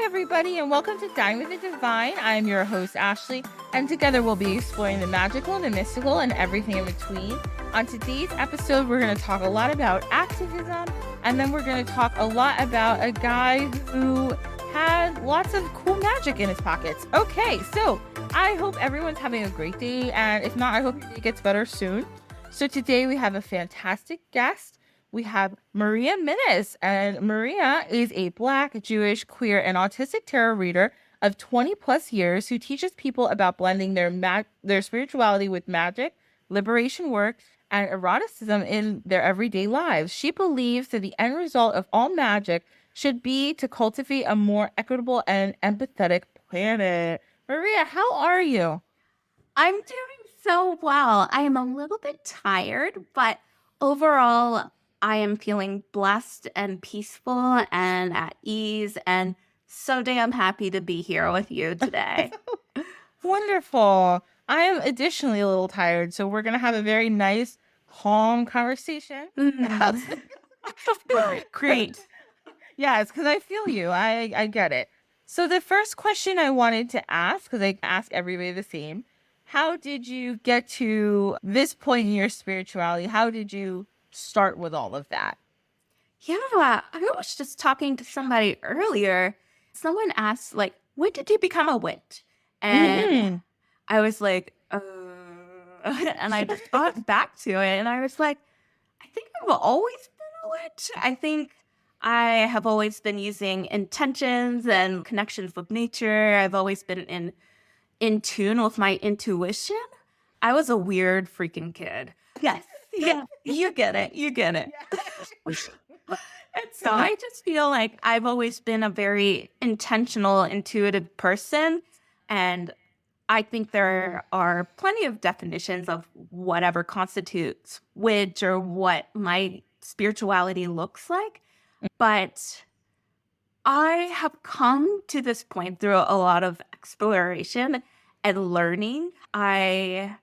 everybody, and welcome to Dine with the Divine. I'm your host, Ashley, and together we'll be exploring the magical, the mystical, and everything in between. On today's episode, we're going to talk a lot about activism, and then we're going to talk a lot about a guy who had lots of cool magic in his pockets. Okay, so I hope everyone's having a great day, and if not, I hope your day gets better soon. So today we have a fantastic guest. We have Maria Minnis, and Maria is a Black, Jewish, queer, and autistic tarot reader of 20 plus years who teaches people about blending their spirituality with magic, liberation work, and eroticism in their everyday lives. She believes that the end result of all magic should be to cultivate a more equitable and empathetic planet. Maria, how are you? I'm doing so well. I am a little bit tired, but overall, I am feeling blessed and peaceful and at ease, and so damn happy to be here with you today. Wonderful. I am additionally a little tired, so we're going to have a very nice, calm conversation. Great. Yes, because I feel you. I get it. So the first question I wanted to ask, because I ask everybody the same, how did you get to this point in your spirituality? How did you start with all of that? Yeah, I was just talking to somebody earlier. Someone asked, like, when did you become a witch? And I was like, and I just thought back to it, and I was like, I think I've always been a witch. I think I have always been using intentions and connections with nature. I've always been in tune with my intuition. I was a weird freaking kid. Yes. Yeah. You get it. You get it. And so I just feel like I've always been a very intentional, intuitive person. And I think there are plenty of definitions of whatever constitutes witch or what my spirituality looks like. But I have come to this point through a lot of exploration and learning. I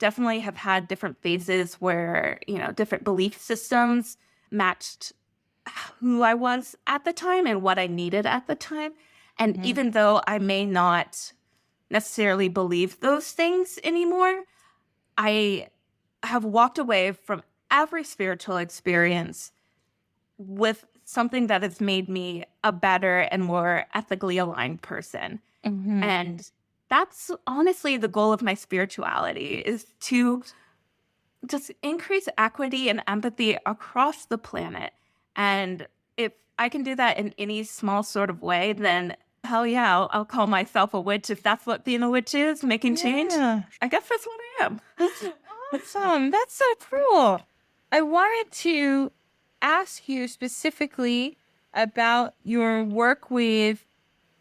definitely have had different phases where, different belief systems matched who I was at the time and what I needed at the time. And even though I may not necessarily believe those things anymore, I have walked away from every spiritual experience with something that has made me a better and more ethically aligned person. And that's honestly the goal of my spirituality, is to just increase equity and empathy across the planet. And if I can do that in any small sort of way, then hell yeah, I'll call myself a witch. If that's what being a witch is, making change, I guess that's what I am. Awesome. That's so cool. I wanted to ask you specifically about your work with.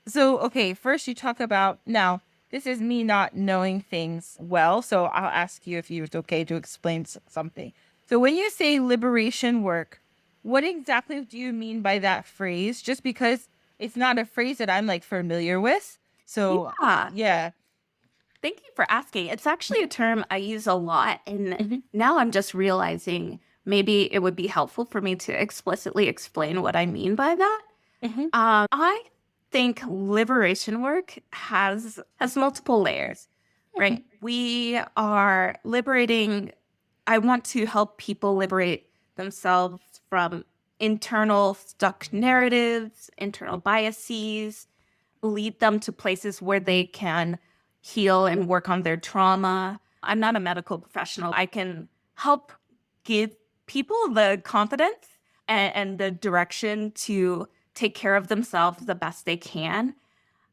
So, okay, first you talk about, now, this is me not knowing things well, so I'll ask you if it's okay to explain something. So when you say liberation work, what exactly do you mean by that phrase? Just because it's not a phrase that I'm familiar with. So, yeah. Thank you for asking. It's actually a term I use a lot, and now I'm just realizing maybe it would be helpful for me to explicitly explain what I mean by that. I think liberation work has multiple layers, right? We are liberating. I want to help people liberate themselves from internal stuck narratives, internal biases, lead them to places where they can heal and work on their trauma. I'm not a medical professional. I can help give people the confidence and the direction to take care of themselves the best they can.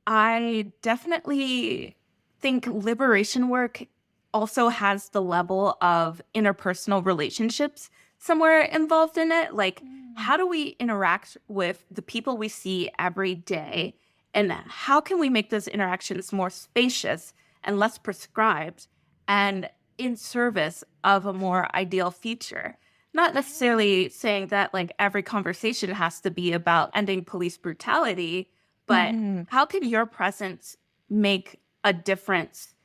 I definitely think liberation work also has the level of interpersonal relationships somewhere involved in it. Like, how do we interact with the people we see every day? And how can we make those interactions more spacious and less prescribed and in service of a more ideal future? Not necessarily saying that every conversation has to be about ending police brutality, but how can your presence make a difference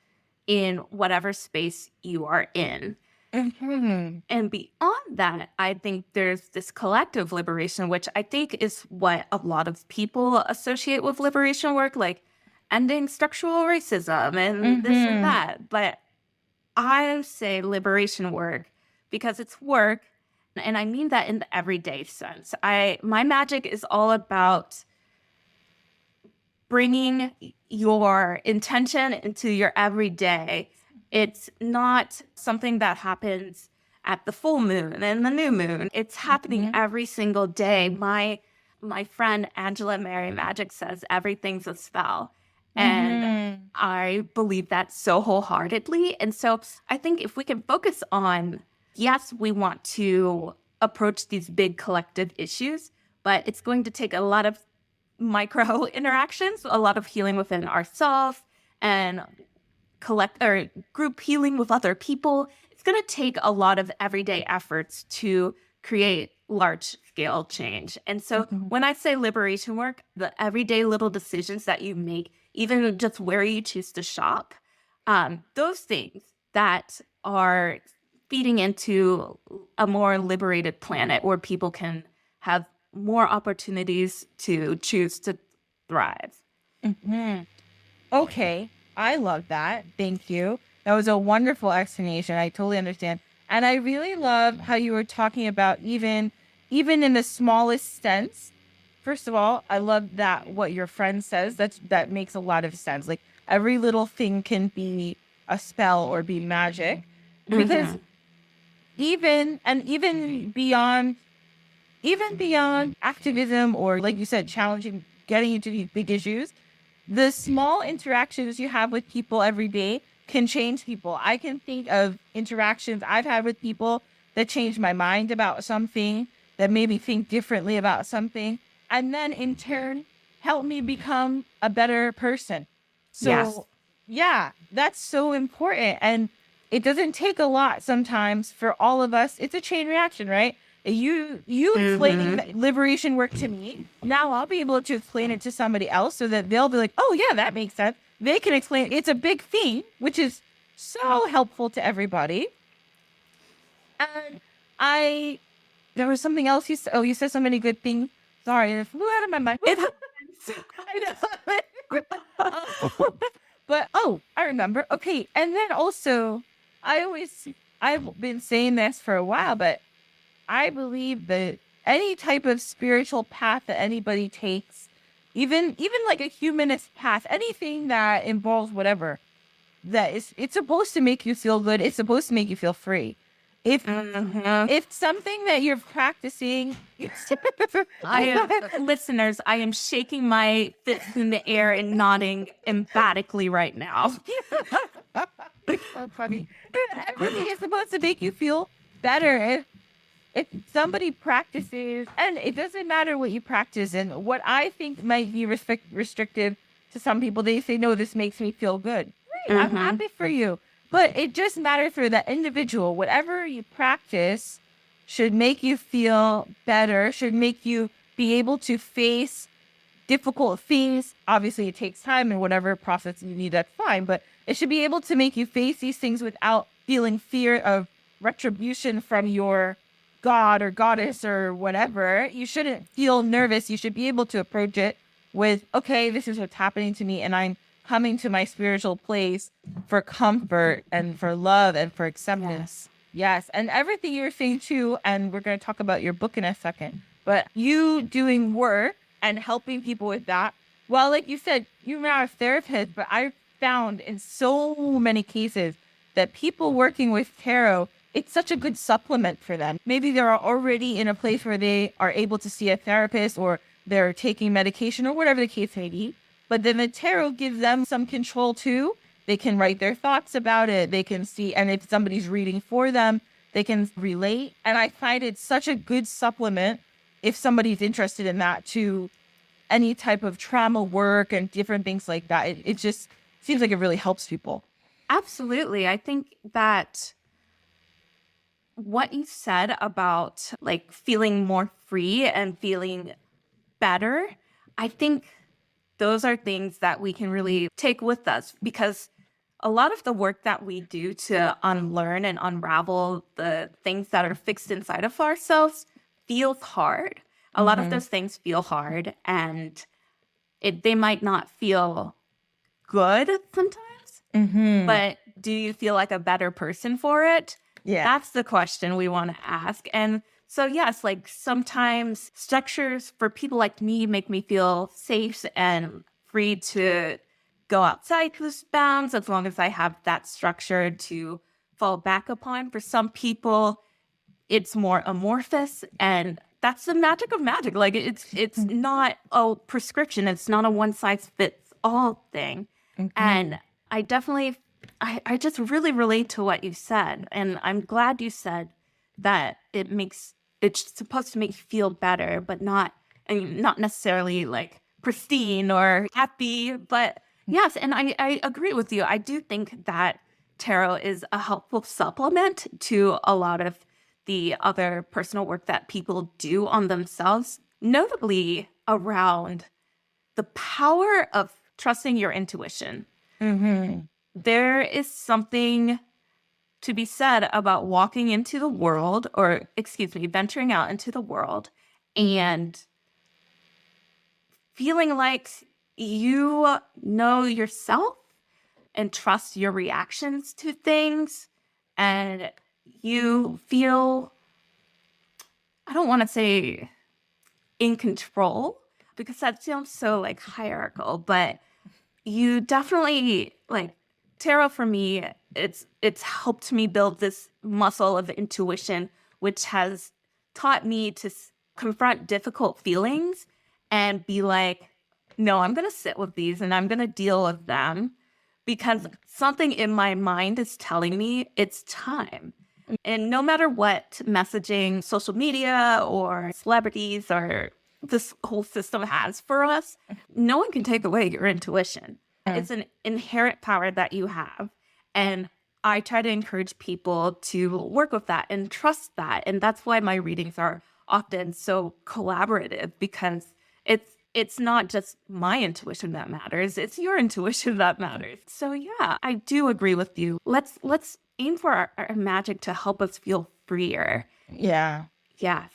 in whatever space you are in? Mhm. And beyond that, I think there's this collective liberation, which I think is what a lot of people associate with liberation work, like ending structural racism and this and Mhm. that. But I say liberation work because it's work, and I mean that in the everyday sense. My magic is all about bringing your intention into your everyday. It's not something that happens at the full moon and the new moon. It's happening Mhm. every single day. My friend Angela Mary Magic says everything's a spell. And Mhm. I believe that so wholeheartedly. And so I think if we can focus on, yes, we want to approach these big collective issues, but it's going to take a lot of micro interactions, a lot of healing within ourselves and collect or group healing with other people. It's going to take a lot of everyday efforts to create large scale change. And so Mhm. when I say liberation work, the everyday little decisions that you make, even just where you choose to shop, those things that are feeding into a more liberated planet where people can have more opportunities to choose to thrive. Mhm. Okay, I love that. Thank you. That was a wonderful explanation. I totally understand. And I really love how you were talking about even in the smallest sense. First of all, I love that what your friend says. That makes a lot of sense. Like every little thing can be a spell or be magic. Because Mm-hmm. even beyond activism or like you said, challenging getting into these big issues, the small interactions you have with people every day can change people. I can think of interactions I've had with people that changed my mind about something, that made me think differently about something, and then in turn help me become a better person. Yes. So, yeah, that's so important. And it doesn't take a lot sometimes for all of us. It's a chain reaction, right? You explaining Mm-hmm. that liberation work to me, now I'll be able to explain it to somebody else so that they'll be like, oh yeah, that makes sense. They can explain it's a big theme, which is so helpful to everybody. And I there was something else you said. Oh, you said so many good things. Sorry, it flew out of my mind. It happens. I know. But oh, I remember. Okay, and then also I always I've been saying this for a while, but I believe that any type of spiritual path that anybody takes, even like a humanist path, anything that involves whatever, that is it's supposed to make you feel good. It's supposed to make you feel free. If Mm-hmm. if something that you're practicing I am, listeners, I am shaking my fist in the air and nodding emphatically right now. so funny. Everything is supposed to make you feel better. If somebody practices, and it doesn't matter what you practice, and what I think might be restrictive to some people, they say, no, this makes me feel good. Great, I'm Mm-hmm. happy for you. But it just matters for that individual. Whatever you practice should make you feel better, should make you be able to face difficult things. Obviously, it takes time and whatever process you need, that's fine. But it should be able to make you face these things without feeling fear of retribution from your god or goddess or whatever. You shouldn't feel nervous. You should be able to approach it with, okay, this is what's happening to me. And I'm coming to my spiritual place for comfort and for love and for acceptance. Yes. Yes. And everything you're saying too, and we're going to talk about your book in a second, but you doing work and helping people with that. Well, like you said, you're not a therapist, but I found in so many cases that people working with tarot, it's such a good supplement for them. Maybe they're already in a place where they are able to see a therapist or they're taking medication or whatever the case may be. But then the tarot gives them some control too. They can write their thoughts about it. They can see, and if somebody's reading for them, they can relate. And I find it such a good supplement if somebody's interested in that to any type of trauma work and different things like that. It just seems like it really helps people. Absolutely. I think that what you said about like feeling more free and feeling better, I think those are things that we can really take with us because a lot of the work that we do to unlearn and unravel the things that are fixed inside of ourselves feels hard. A lot of those things feel hard, and they might not feel good sometimes, but do you feel like a better person for it? Yeah. That's the question we want to ask. And so, yes, like sometimes structures for people like me make me feel safe and free to go outside those bounds as long as I have that structure to fall back upon. For some people, it's more amorphous, and that's the magic of magic. Like it's not a prescription. It's not a one size fits all thing. And I definitely, I just really relate to what you said. And I'm glad you said that it's supposed to make you feel better, but not necessarily like pristine or happy. But yes, and I agree with you. I do think that tarot is a helpful supplement to a lot of the other personal work that people do on themselves, notably around the power of trusting your intuition. There is something to be said about walking into the world, or excuse me, venturing out into the world and feeling like you know yourself and trust your reactions to things, and you feel, I don't want to say in control because that sounds so like hierarchical, but you definitely, like, tarot for me, it's helped me build this muscle of intuition, which has taught me to confront difficult feelings and be like, no, I'm going to sit with these and I'm going to deal with them because something in my mind is telling me it's time. And no matter what messaging social media or celebrities or this whole system has for us, no one can take away your intuition. It's an inherent power that you have. And I try to encourage people to work with that and trust that. And that's why my readings are often so collaborative, because it's not just my intuition that matters, it's your intuition that matters. So yeah, I do agree with you. Let's aim for our magic to help us feel freer. Yeah. Yes.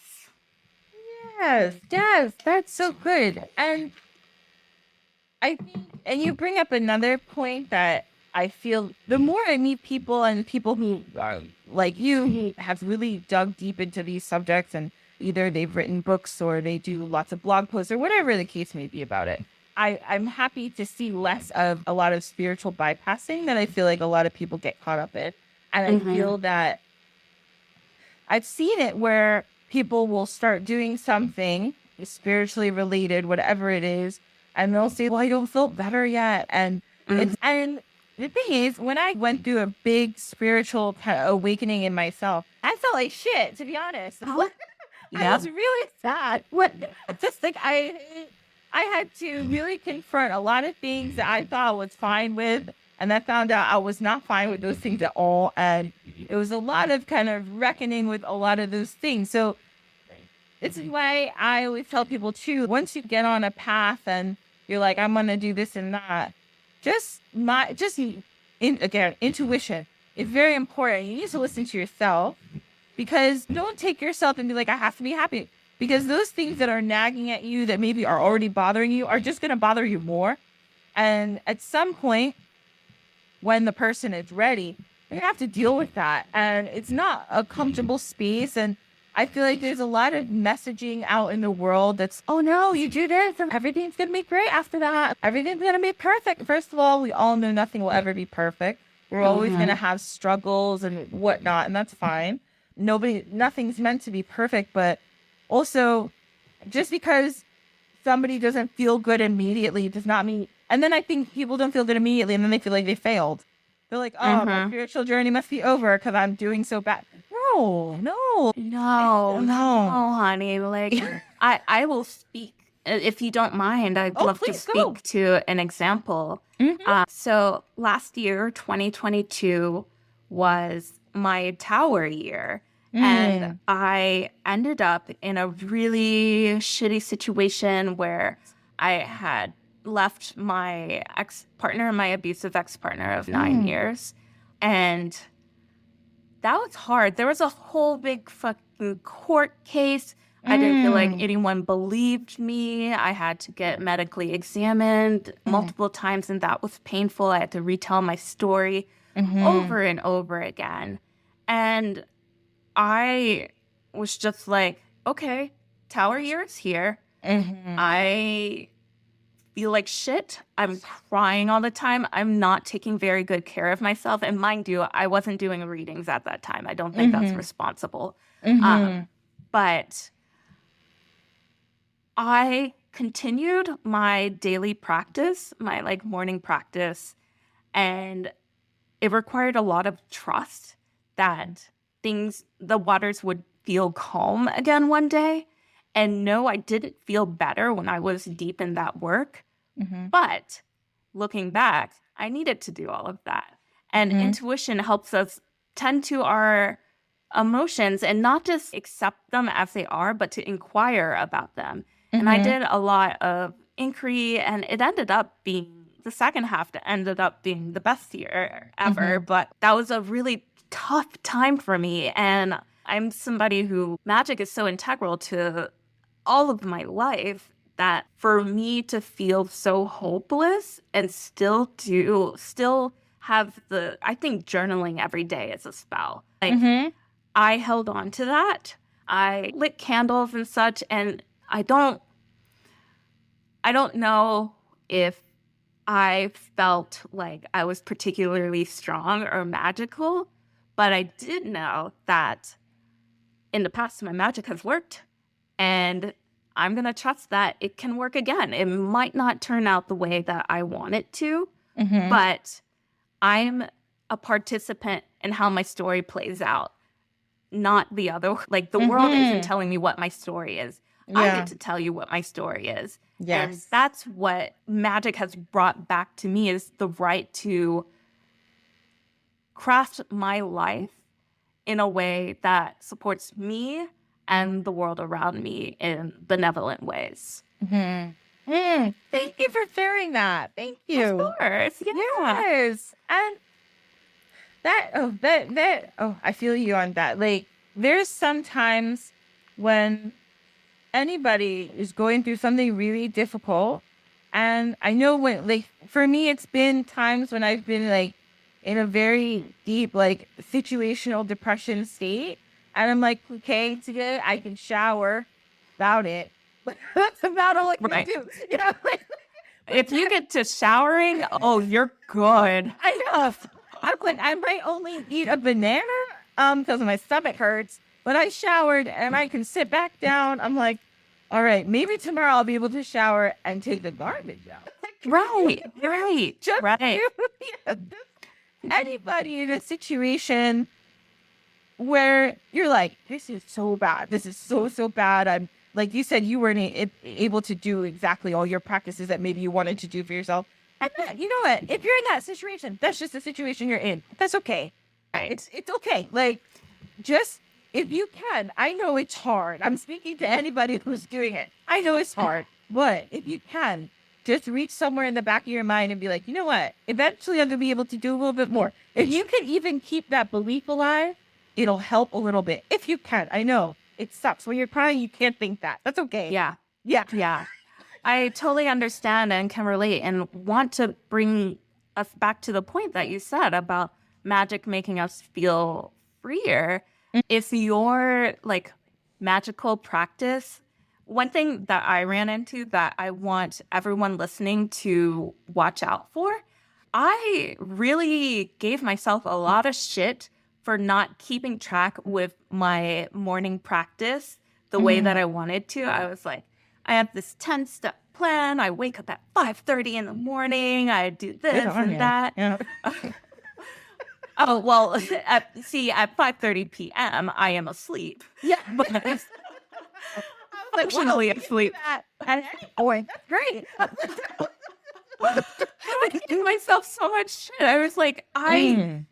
Yes, that's so good. And I think, and you bring up another point that I feel the more I meet people and people who are like you, who have really dug deep into these subjects, and either they've written books or they do lots of blog posts or whatever the case may be about it, I'm happy to see less of a lot of spiritual bypassing that I feel like a lot of people get caught up in. And I feel that I've seen it where people will start doing something spiritually related, whatever it is, and they'll say, well, I don't feel better yet. And and the thing is, when I went through a big spiritual kind of awakening in myself, I felt like shit, to be honest. I was really sad. Just like I had to really confront a lot of things that I thought I was fine with, and I found out I was not fine with those things at all. And it was a lot of kind of reckoning with a lot of those things. So this is why I always tell people too, once you get on a path and you're like, I'm going to do this and that, again, intuition is very important. You need to listen to yourself, because don't take yourself and be like, I have to be happy, because those things that are nagging at you that maybe are already bothering you are just going to bother you more. And at some point, when the person is ready, you're going to have to deal with that. And it's not a comfortable space. And I feel like there's a lot of messaging out in the world that's, oh no, you do this and everything's going to be great after that. Everything's going to be perfect. First of all, we all know nothing will ever be perfect. We're always going to have struggles and whatnot, and that's fine. Nothing's meant to be perfect, but also just because somebody doesn't feel good immediately does not mean, and then I think people don't feel good immediately and then they feel like they failed. They're like, oh, my spiritual journey must be over because I'm doing so bad. No, honey. Like, I will speak, if you don't mind. I'd love to speak to an example. So last year, 2022, was my tower year. And I ended up in a really shitty situation where I had left my ex-partner, my abusive ex-partner of 9 years. And that was hard. There was a whole big fucking court case. I didn't feel like anyone believed me. I had to get medically examined multiple times, and that was painful. I had to retell my story over and over again. And I was just like, okay, tower years here. I feel like shit. I'm crying all the time. I'm not taking very good care of myself. And mind you, I wasn't doing readings at that time. I don't think that's responsible. But I continued my daily practice, my like morning practice, and it required a lot of trust that the waters would feel calm again one day. And no, I didn't feel better when I was deep in that work. But looking back, I needed to do all of that. And intuition helps us tend to our emotions and not just accept them as they are, but to inquire about them. And I did a lot of inquiry, and it ended up being the second half that ended up being the best year ever. But that was a really tough time for me. And I'm somebody who magic is so integral to all of my life that for me to feel so hopeless and still have I think journaling every day is a spell. Like I held on to that. I lit candles and such, and I don't know if I felt like I was particularly strong or magical, but I did know that in the past my magic has worked, and I'm going to trust that it can work again. It might not turn out the way that I want it to, but I'm a participant in how my story plays out, not the other. Like the world isn't telling me what my story is. I get to tell you what my story is. And that's what magic has brought back to me, is the right to craft my life in a way that supports me and the world around me in benevolent ways. Thank you for sharing that. Thank you. Of course. Yeah. Yes. And I feel you on that. Like, there's sometimes when anybody is going through something really difficult, and I know when, like, for me, it's been times when I've been like in a very deep, like, situational depression state. And I'm like, okay, today I can shower about it. But that's about all I can do. You know, like, if you get to showering, oh, you're good. I know. I'm like, I might only eat a banana because my stomach hurts. But I showered and I can sit back down. I'm like, all right, maybe tomorrow I'll be able to shower and take the garbage out. Right. Just anybody in a situation where you're like, this is so bad. This is so bad. I'm like you said, you weren't able to do exactly all your practices that maybe you wanted to do for yourself. And you know what? If you're in that situation, that's just the situation you're in. That's okay. Right. It's okay. Like, just if you can, I know it's hard. I'm speaking to anybody who's doing it. I know it's hard, but if you can, just reach somewhere in the back of your mind and be like, you know what? Eventually I'm going to be able to do a little bit more. If you can even keep that belief alive, it'll help a little bit. If you can. I know it sucks. When you're crying, you can't think that. That's okay. Yeah. I totally understand and can relate, and want to bring us back to the point that you said about magic making us feel freer. If your like magical practice, one thing that I ran into that I want everyone listening to watch out for, I really gave myself a lot of shit for not keeping track with my morning practice the way that I wanted to. I was like, I have this 10-step plan. I wake up at 5:30 in the morning. I do this and that. Yeah. Oh, well, at 5:30 p.m., I am asleep. Yeah. But functionally asleep. At any point. That's great. I gave myself so much shit. I was like, I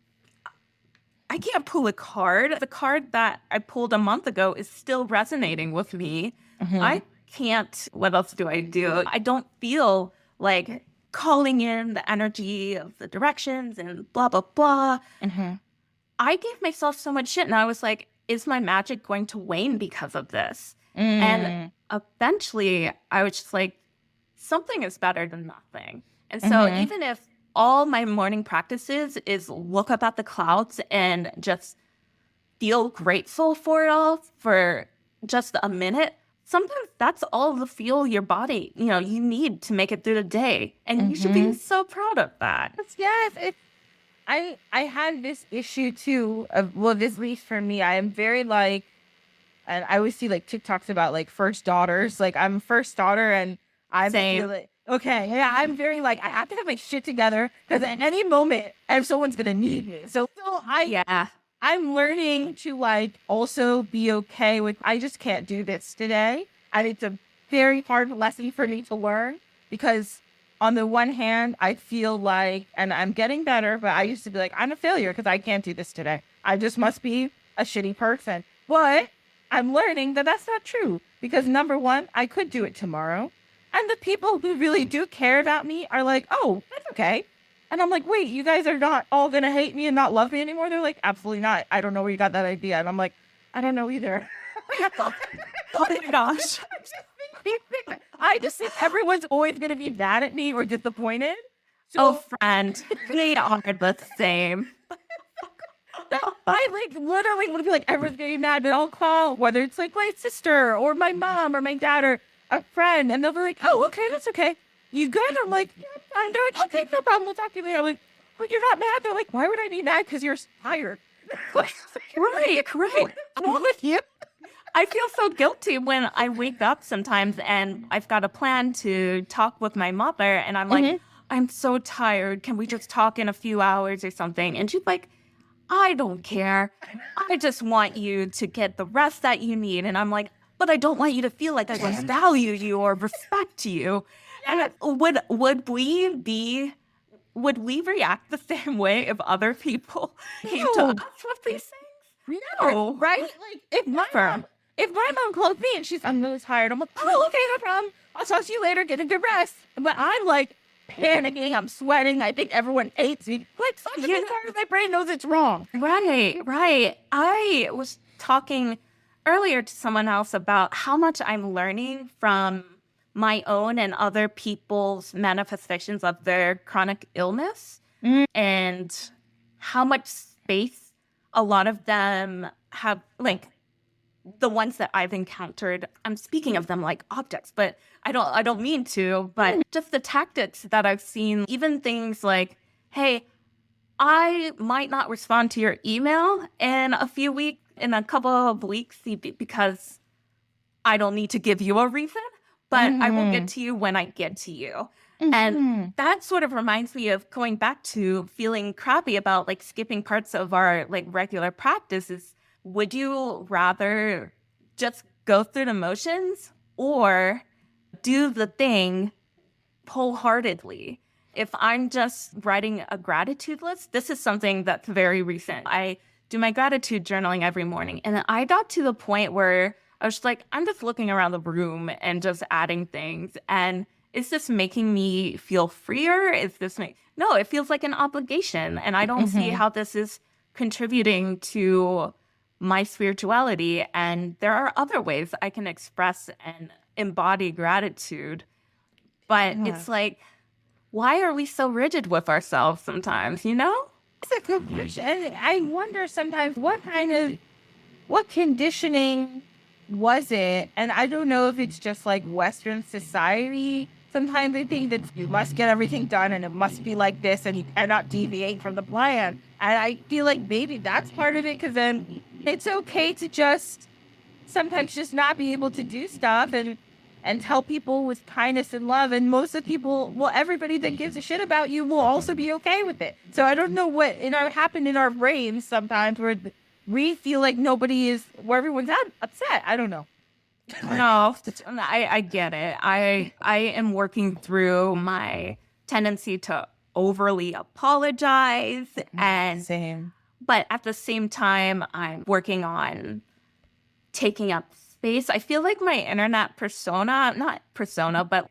can't pull a card. The card that I pulled a month ago is still resonating with me. I can't. What else do? I don't feel like calling in the energy of the directions and blah, blah, blah. I gave myself so much shit. And I was like, is my magic going to wane because of this? And eventually I was just like, something is better than nothing. And so even if all my morning practices is look up at the clouds and just feel grateful for it all for just a minute, sometimes that's all the fuel your body, you need to make it through the day. And you should be so proud of that. Yes. I had this issue too of, this at least for me, I am very like, and I always see like TikToks about like first daughters. Like I'm first daughter and I'm like, okay, yeah, I'm very like, I have to have my shit together because at any moment, someone's going to need me. So I'm learning to like also be okay with, I just can't do this today. And it's a very hard lesson for me to learn because on the one hand, I feel like, and I'm getting better, but I used to be like, I'm a failure because I can't do this today. I just must be a shitty person. But I'm learning that that's not true because number one, I could do it tomorrow. And the people who really do care about me are like, oh, that's okay. And I'm like, wait, you guys are not all going to hate me and not love me anymore? They're like, absolutely not. I don't know where you got that idea. And I'm like, I don't know either. Oh my gosh. I just think everyone's always going to be mad at me or disappointed. So, friend, we are the same. I like literally would be like, everyone's going to be mad, but I'll call, whether it's like my sister or my mom or my dad or a friend, and they'll be like, oh, okay, that's okay. You good? I'm like, yeah, I'm doing okay, no problem. We'll talk to you later. I'm like, but you're not mad. They're like, why would I be mad? Because you're tired. Right. I'm with you. I feel so guilty when I wake up sometimes and I've got a plan to talk with my mother and I'm like, I'm so tired. Can we just talk in a few hours or something? And she's like, I don't care. I just want you to get the rest that you need. And I'm like, but I don't want you to feel like I don't value you or respect you. And would we react the same way if other people came to us with these things? No, right? Like if my mom called me and she's, I'm really tired. I'm like, oh, okay, no problem. I'll talk to you later. Get a good rest. But I'm like panicking. I'm sweating. I think everyone hates me. Like something part of my brain knows it's wrong. Right. I was talking earlier to someone else about how much I'm learning from my own and other people's manifestations of their chronic illness and how much space a lot of them have, like the ones that I've encountered. I'm speaking of them like objects, but I don't mean to, but just the tactics that I've seen, even things like, hey, I might not respond to your email in a couple of weeks because I don't need to give you a reason, but I will get to you when I get to you. And that sort of reminds me of going back to feeling crappy about like skipping parts of our like regular practices. Would you rather just go through the motions or do the thing wholeheartedly? If I'm just writing a gratitude list, this is something that's very recent. I do my gratitude journaling every morning. And I got to the point where I was like, I'm just looking around the room and just adding things. And is this making me feel freer? No, it feels like an obligation. And I don't see how this is contributing to my spirituality. And there are other ways I can express and embody gratitude. But it's like, why are we so rigid with ourselves sometimes, It's a good question. I wonder sometimes what conditioning was it? And I don't know if it's just like Western society. Sometimes they think that you must get everything done and it must be like this and you cannot deviate from the plan. And I feel like maybe that's part of it because then it's okay to just sometimes just not be able to do stuff and tell people with kindness and love. And most of the people, everybody that gives a shit about you will also be okay with it. So I don't know what happened in our brains sometimes where we feel like where everyone's upset. I don't know. No, I get it. I am working through my tendency to overly apologize Same. But at the same time, I'm working on taking up space. I feel like my internet persona, not persona, but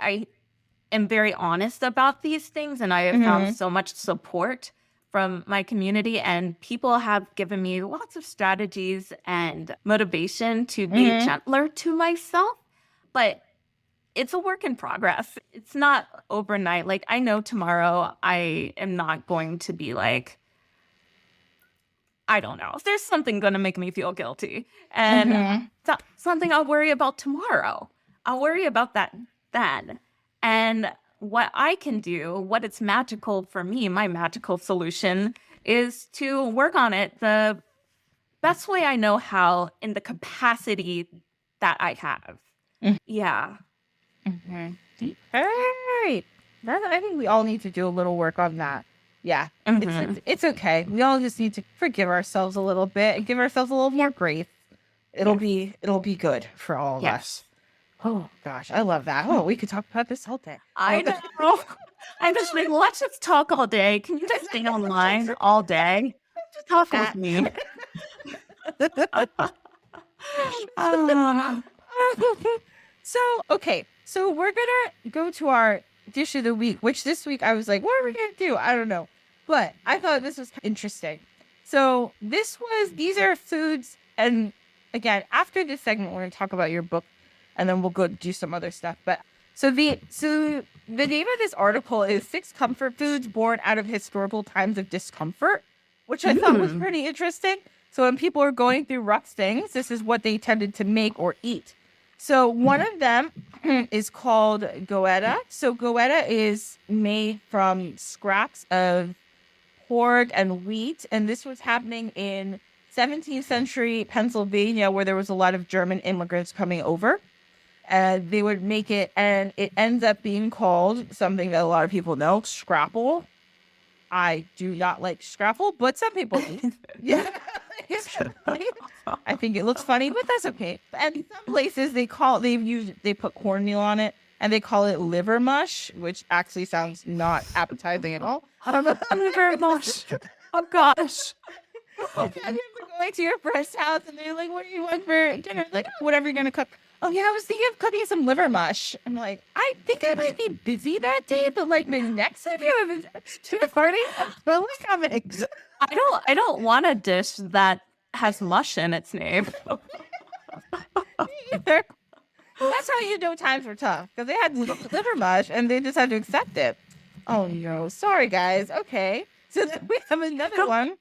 am very honest about these things, and I have found so much support from my community, and people have given me lots of strategies and motivation to be gentler to myself. But it's a work in progress. It's not overnight. Like, I know tomorrow I am not going to be like, I don't know, if there's something going to make me feel guilty. And something I'll worry about tomorrow. I'll worry about that then. And what I can do, what it's magical for me, my magical solution is to work on it the best way I know how in the capacity that I have. Yeah. Hey, I think we all need to do a little work on that. Yeah, it's okay. We all just need to forgive ourselves a little bit and give ourselves a little more grace. It'll be good for all of us. Oh gosh, I love that. Oh, we could talk about this all day. I know. I'm just like, let's just talk all day. Can you just stay online all day? Just talk with me. So we're gonna go to our dish of the week, which this week I was like, what are we gonna do? I don't know. But I thought this was interesting. So these are foods, and again, after this segment, we're gonna talk about your book, and then we'll go do some other stuff. But so the name of this article is 6 Comfort Foods Born Out of Historical Times of Discomfort, which I thought was pretty interesting. So when people are going through rough things, this is what they tended to make or eat. So one of them is called goetta. So goetta is made from scraps of pork and wheat. And this was happening in 17th century Pennsylvania, where there was a lot of German immigrants coming over. And they would make it, and it ends up being called something that a lot of people know, scrapple. I do not like scrapple, but some people do. Yeah. I think it looks funny, but that's okay. And some places they put cornmeal on it and they call it liver mush, which actually sounds not appetizing at all. Liver mush. Oh gosh. Have you ever going to your friend's house and they're like, what do you want for dinner? Like, whatever you're gonna cook. Oh yeah, I was thinking of cooking some liver mush. I'm like, I think I might be busy that day, but like the next time you have a party, I'm totally coming. I don't want a dish that has mush in its name. Either. That's how you know times were tough, because they had liver mush and they just had to accept it. Oh no, sorry guys. Okay, so then we have another one.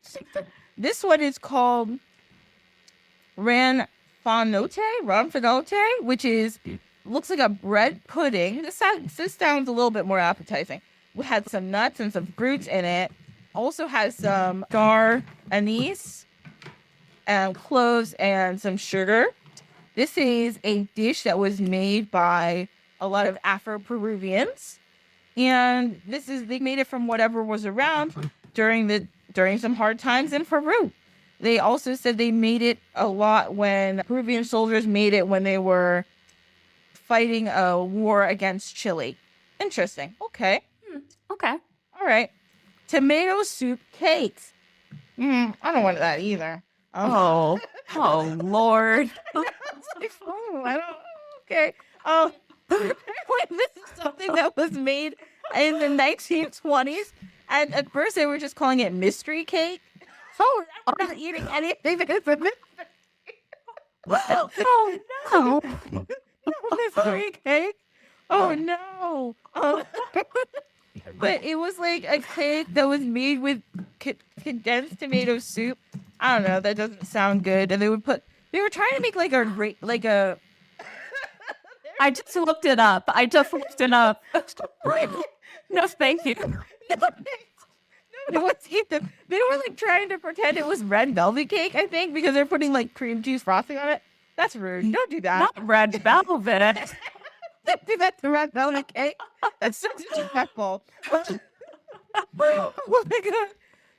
This one is called ranfanote, which looks like a bread pudding. This sounds a little bit more appetizing. We had some nuts and some fruits in it. Also has some star anise and cloves and some sugar. This is a dish that was made by a lot of Afro-Peruvians. And they made it from whatever was around during some hard times in Peru. They also said they made it a lot when Peruvian soldiers made it when they were fighting a war against Chile. Interesting. Okay. Okay. All right. Tomato soup cakes. I don't want that either. Oh Lord. Okay. Oh, wait, this is something that was made in the 1920s. And at first they were just calling it mystery cake. Oh, I'm not eating anything that is a mystery. Oh, no. Mystery cake. Oh, no. But it was like a cake that was made with condensed tomato soup. I don't know. That doesn't sound good. And they were trying to make like a. I just looked it up. No, thank you. They were like trying to pretend it was red velvet cake, I think, because they're putting like cream cheese frosting on it. That's rude. Don't do that. Not red velvet. Don't do that to red velvet cake. That's so disrespectful. Oh my God.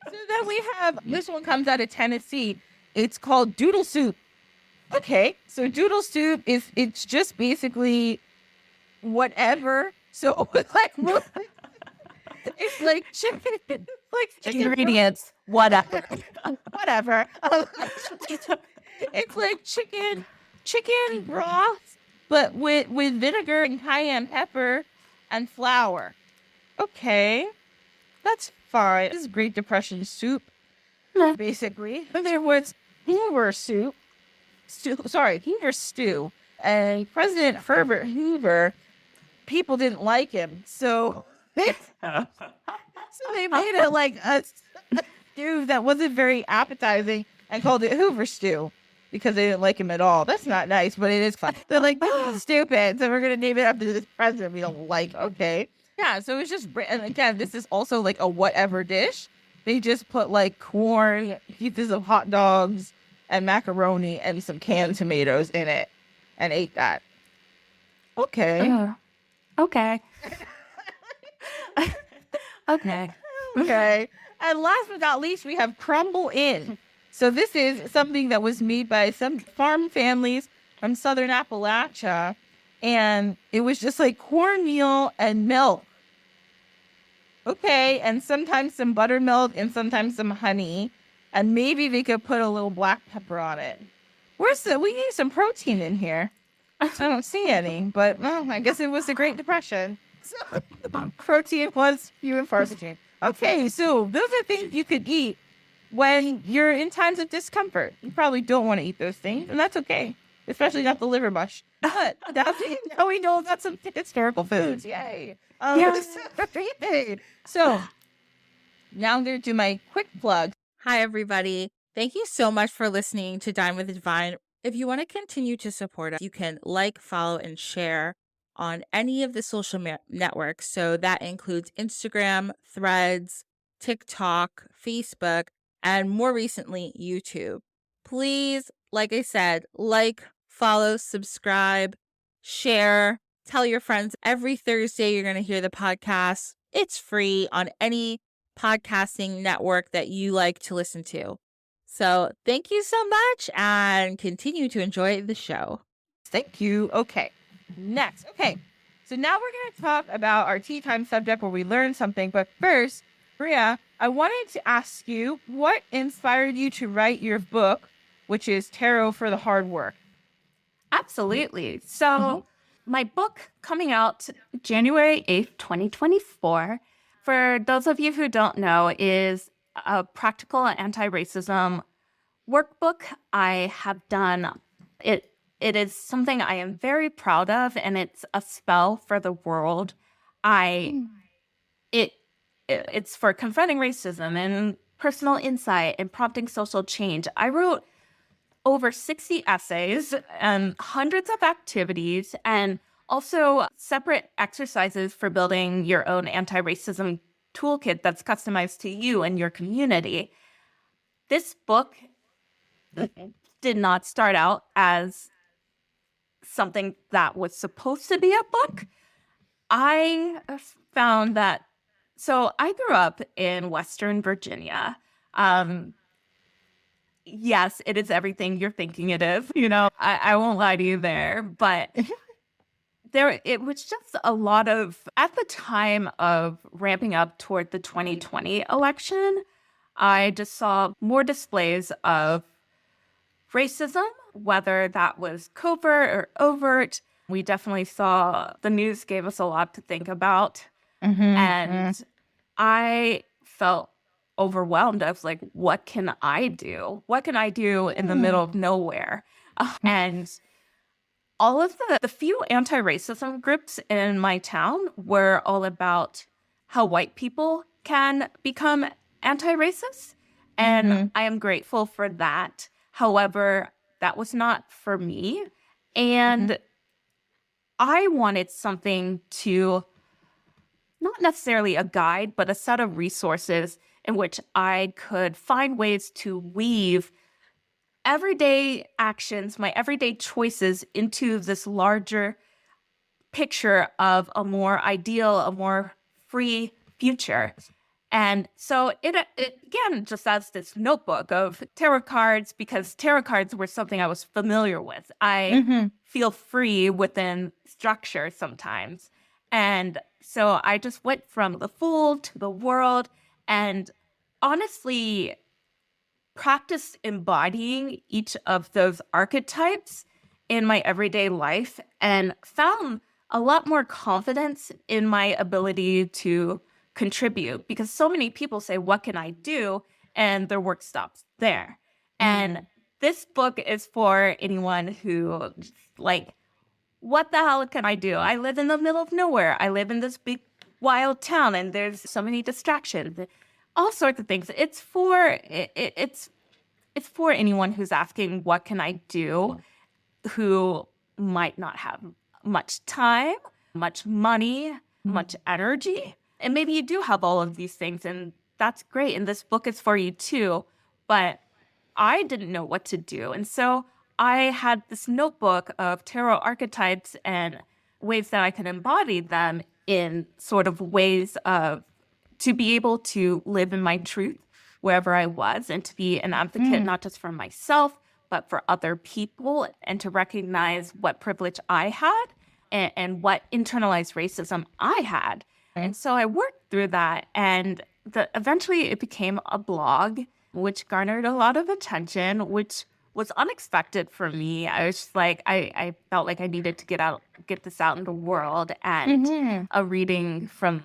So then we have, this one comes out of Tennessee. It's called doodle soup. Okay, so doodle soup it's just basically whatever. So it's like chicken, Ingredients, whatever. It's like chicken broth, but with vinegar and cayenne pepper and flour. Okay, that's fine. This is Great Depression soup, basically. There was Hoover Hoover stew. And President Herbert Hoover, people didn't like him. So they made it like a stew that wasn't very appetizing and called it Hoover stew because they didn't like him at all. That's not nice, but it is fun. They're like, this is stupid. So we're going to name it after this president we don't like. Okay. Yeah. So it's just, and again, this is also like a whatever dish. They just put like corn, pieces of hot dogs, and macaroni and some canned tomatoes in it and ate that. Okay. Okay. Okay. Okay. And last but not least, we have crumble in. So this is something that was made by some farm families from southern Appalachia. And it was just like cornmeal and milk. Okay. And sometimes some buttermilk and sometimes some honey. And maybe they could put a little black pepper on it. We need some protein in here. I don't see any, but well, I guess it was the Great Depression. So protein was few and far between. Okay, so those are things you could eat when you're in times of discomfort. You probably don't want to eat those things, and that's okay. Especially not the liver mush. But now we know about some historical foods. Yay. So now I'm going to do my quick plug. Hi, everybody. Thank you so much for listening to Dine with the Divine. If you want to continue to support us, you can like, follow, and share on any of the social networks. So that includes Instagram, Threads, TikTok, Facebook, and more recently, YouTube. Please, like I said, like, follow, subscribe, share, tell your friends. Every Thursday, you're going to hear the podcast. It's free on any podcasting network that you like to listen to. So thank you so much and continue to enjoy the show. Thank you. Okay. Next. Okay. So now we're going to talk about our tea time subject where we learn something. But first, Maria, I wanted to ask you what inspired you to write your book, which is Tarot for the Hard Work. Absolutely. So my book coming out January 8th, 2024, for those of you who don't know, is a practical anti-racism workbook I have done. It is something I am very proud of, and it's a spell for the world. It's for confronting racism and personal insight and prompting social change. I wrote over 60 essays and hundreds of activities, and also separate exercises for building your own anti-racism toolkit that's customized to you and your community. This book did not start out as something that was supposed to be a book. I found that, so I grew up in Western Virginia. Yes, it is everything you're thinking it is. You know, I won't lie to you there, but it was just a lot of, at the time of ramping up toward the 2020 election, I just saw more displays of racism, whether that was covert or overt. We definitely saw the news gave us a lot to think about. And I felt overwhelmed. I was like, what can I do? What can I do in the middle of nowhere? And all of the few anti-racism groups in my town were all about how white people can become anti-racist. And I am grateful for that. However, that was not for me. And I wanted something to, not necessarily a guide, but a set of resources in which I could find ways to weave everyday actions, my everyday choices into this larger picture of a more ideal, a more free future. And so it began just as this notebook of tarot cards, because tarot cards were something I was familiar with. I feel free within structure sometimes. And so I just went from the Fool to the World and honestly practiced embodying each of those archetypes in my everyday life and found a lot more confidence in my ability to contribute, because so many people say, what can I do? And their work stops there. And this book is for anyone who like, what the hell can I do? I live in the middle of nowhere. I live in this big wild town and there's so many distractions, all sorts of things. It's for anyone who's asking, what can I do? Who might not have much time, much money, much energy. And maybe you do have all of these things, and that's great. And this book is for you too. But I didn't know what to do. And so I had this notebook of tarot archetypes and ways that I could embody them in sort of ways of to be able to live in my truth wherever I was, and to be an advocate, not just for myself, but for other people, and to recognize what privilege I had and what internalized racism I had. And so I worked through that, and eventually it became a blog, which garnered a lot of attention, which was unexpected for me. I was just like, I felt like I needed to get this out in the world. And a reading from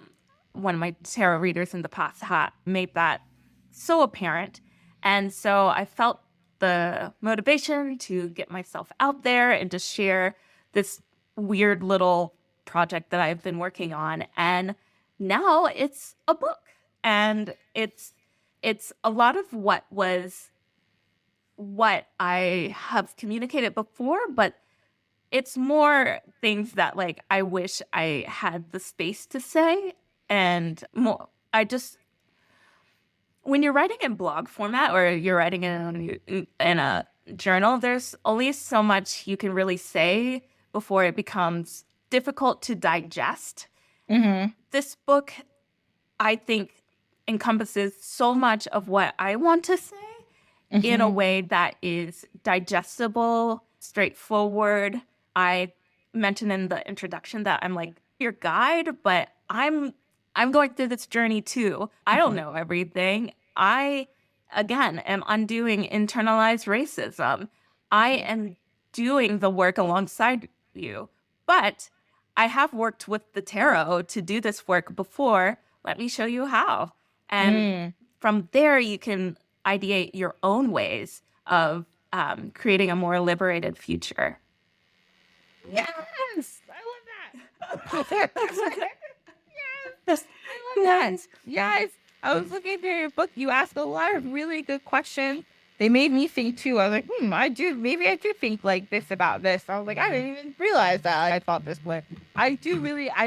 one of my tarot readers in the past had made that so apparent. And so I felt the motivation to get myself out there and to share this weird little project that I've been working on. And now it's a book, and it's a lot of what I have communicated before, but it's more things that like I wish I had the space to say. And more, when you're writing in blog format or you're writing in a journal, there's only so much you can really say before it becomes difficult to digest. This book, I think, encompasses so much of what I want to say in a way that is digestible, straightforward. I mentioned in the introduction that I'm like your guide, but I'm going through this journey too. I don't know everything. I, again, am undoing internalized racism. I am doing the work alongside you, but I have worked with the tarot to do this work before. Let me show you how. And from there, you can ideate your own ways of creating a more liberated future. Yes, I love that. Yes, I love that. Yes, I was looking through your book. You asked a lot of really good questions. They made me think too. I was like, maybe I do think like this about this. I was like, I didn't even realize that I thought this way. I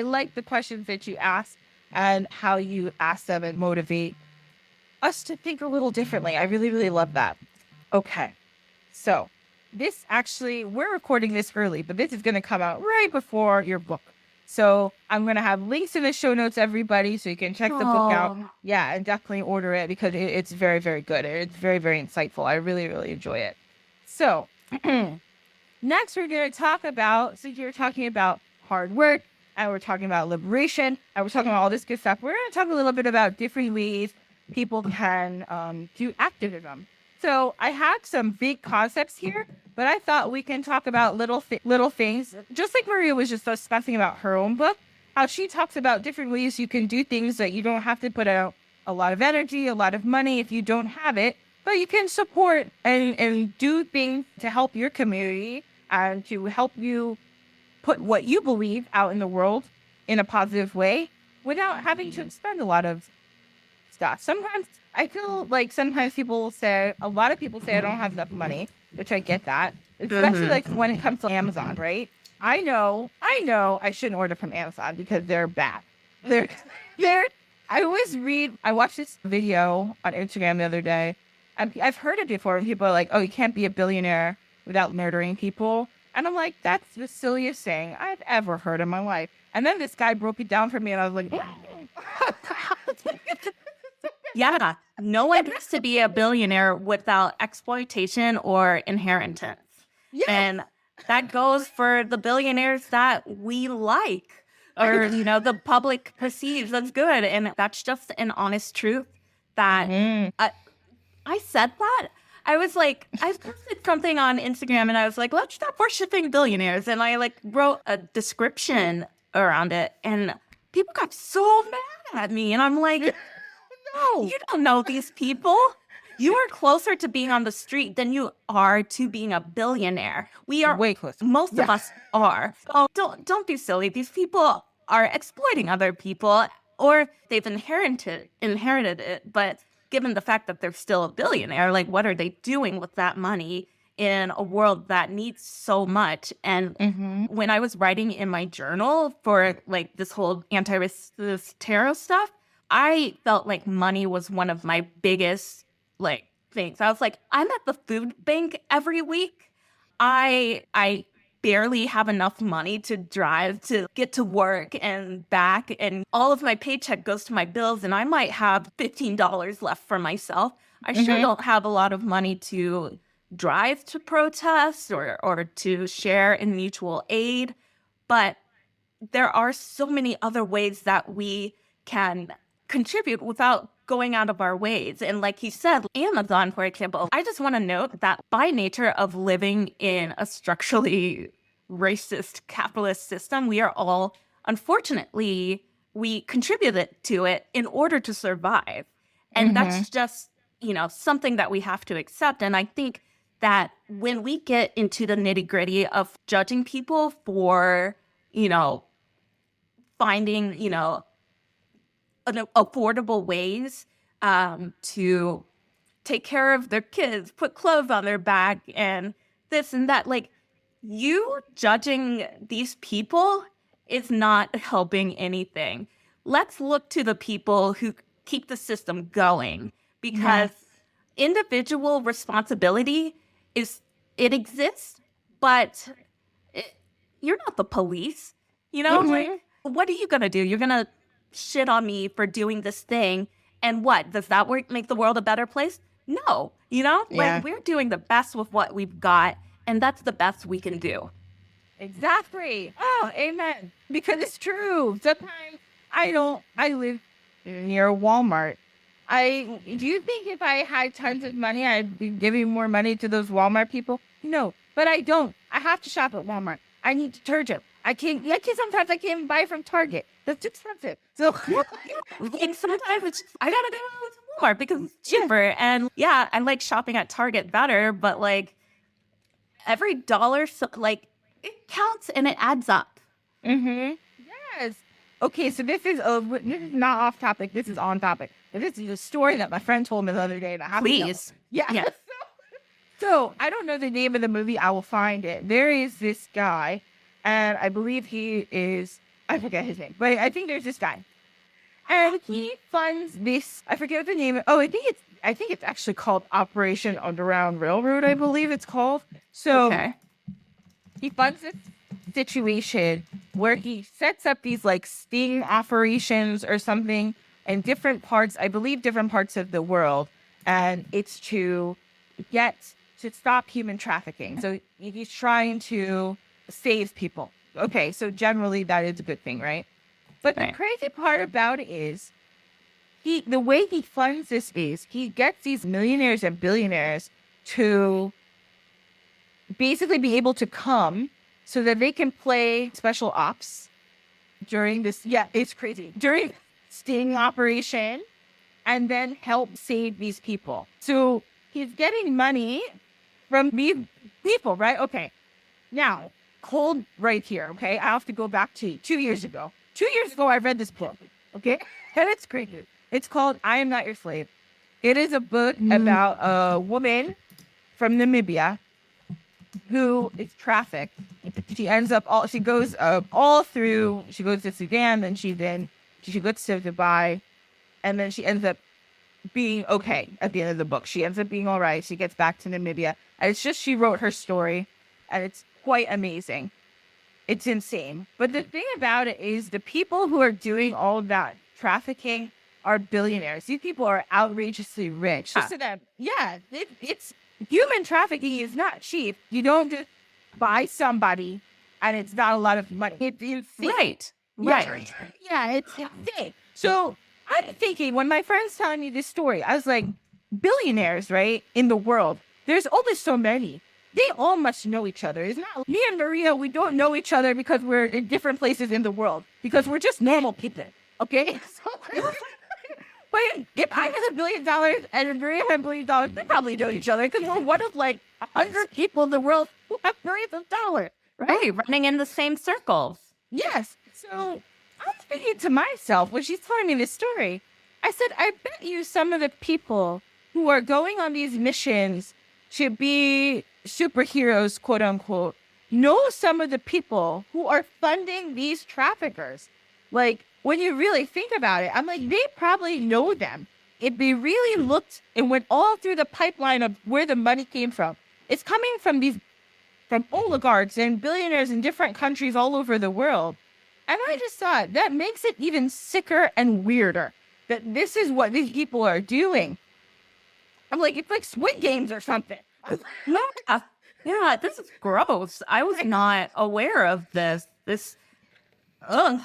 like the questions that you ask and how you ask them and motivate us to think a little differently. I really, really love that. Okay. So we're recording this early, but this is going to come out right before your book. So I'm going to have links in the show notes, everybody, so you can check the book out. Yeah, and definitely order it because it's very, very good. It's very, very insightful. I really, really enjoy it. So next we're going to talk about, since you're talking about hard work, and we're talking about liberation, and we're talking about all this good stuff, we're going to talk a little bit about different ways people can do activism. So I had some big concepts here, but I thought we can talk about little things, just like Maria was just discussing about her own book, how she talks about different ways you can do things that you don't have to put out a lot of energy, a lot of money if you don't have it, but you can support and do things to help your community and to help you put what you believe out in the world in a positive way without having to spend a lot of stuff. Sometimes I feel like a lot of people say I don't have enough money, which I get that, especially like when it comes to Amazon, right? I know I shouldn't order from Amazon because they're bad. I watched this video on Instagram the other day. I've heard it before when people are like, oh, you can't be a billionaire without murdering people. And I'm like, that's the silliest thing I've ever heard in my life. And then this guy broke it down for me and I was like, yeah, no one gets to be a billionaire without exploitation or inheritance. yes. And that goes for the billionaires that we like or, the public perceives as good. And that's just an honest truth that I said that I was like, I posted something on Instagram and I was like, let's stop worshiping billionaires. And I like wrote a description around it and people got so mad at me. And I'm like, no, you don't know these people. You are closer to being on the street than you are to being a billionaire. We are way closer. Most of us are. So don't be silly. These people are exploiting other people, or they've inherited it. But given the fact that they're still a billionaire, like what are they doing with that money in a world that needs so much? And when I was writing in my journal for like this whole anti-racist tarot stuff, I felt like money was one of my biggest like things. I was like, I'm at the food bank every week. I barely have enough money to drive to get to work and back, and all of my paycheck goes to my bills, and I might have $15 left for myself. I sure don't have a lot of money to drive to protests or to share in mutual aid, but there are so many other ways that we can contribute without going out of our ways. And like he said, Amazon, for example, I just want to note that by nature of living in a structurally racist capitalist system, we are all, unfortunately, we contributed to it in order to survive. And that's just, something that we have to accept. And I think that when we get into the nitty-gritty of judging people for, finding, affordable ways to take care of their kids, put clothes on their back, and this and that. Like, you judging these people is not helping anything. Let's look to the people who keep the system going, because individual responsibility exists, but you're not the police. Like, what are you gonna do? You're gonna shit on me for doing this thing, and what does that make the world a better place? No, like, we're doing the best with what we've got, and that's the best we can do. Exactly. Oh, amen. Because it's true. Sometimes I live near Walmart. Do you think if I had tons of money, I'd be giving more money to those Walmart people? No, but I don't. I have to shop at Walmart. I need detergent. Sometimes I can't even buy from Target. That's expensive. So and sometimes I gotta go to Walmart because it's cheaper. And I like shopping at Target better, but like every dollar, it counts and it adds up. Yes. Okay, so this is not off topic. This is on topic. And this is a story that my friend told me the other day. And I have Please. To know. Yeah. So I don't know the name of the movie. I will find it. There is this guy, and I believe I forget his name, but I think there's this guy. And he funds this, I forget the name. Oh, I think it's actually called Operation Underground Railroad, I believe it's called. So he funds this situation where he sets up these like sting operations or something in different parts of the world. And it's to stop human trafficking. So he's trying to save people. Okay, so generally that is a good thing, right? But the crazy part about it is the way he funds this is he gets these millionaires and billionaires to basically be able to come so that they can play special ops during this. Yeah, it's crazy. During sting operation, and then help save these people. So he's getting money from these people, right? Okay. Now, hold right here, okay? I have to go back to 2 years ago. 2 years ago, I read this book, okay? And it's crazy. It's called I Am Not Your Slave. It is a book about a woman from Namibia who is trafficked. She goes to Sudan, then she goes to Dubai, and then she ends up being okay at the end of the book. She ends up being all right. She gets back to Namibia. And it's just, she wrote her story, and it's quite amazing. It's insane. But the thing about it is the people who are doing all of that trafficking are billionaires. These people are outrageously rich. Just to them, it's human trafficking is not cheap. You don't just buy somebody and it's not a lot of money. It's insane. Right. Yeah, it's insane. So I'm thinking, when my friend's telling me this story, I was like, billionaires, right, in the world, there's only so many. They all must know each other. It's not me and Maria, we don't know each other because we're in different places in the world, because we're just normal people, okay? But if I had $1 billion and Maria had $1 billion, they probably know each other because we're one of like 100 people in the world who have millions of dollars, Right, running in the same circles. Yes. So I'm thinking to myself when she's telling me this story, I said, I bet you some of the people who are going on these missions to be superheroes, quote unquote, know some of the people who are funding these traffickers. Like, when you really think about it, I'm like, they probably know them. If they really looked and went all through the pipeline of where the money came from, it's coming from oligarchs and billionaires in different countries all over the world. And I just thought that makes it even sicker and weirder that this is what these people are doing. I'm like, it's like Squid Games or something. No, yeah, this is gross. I was not aware of this. I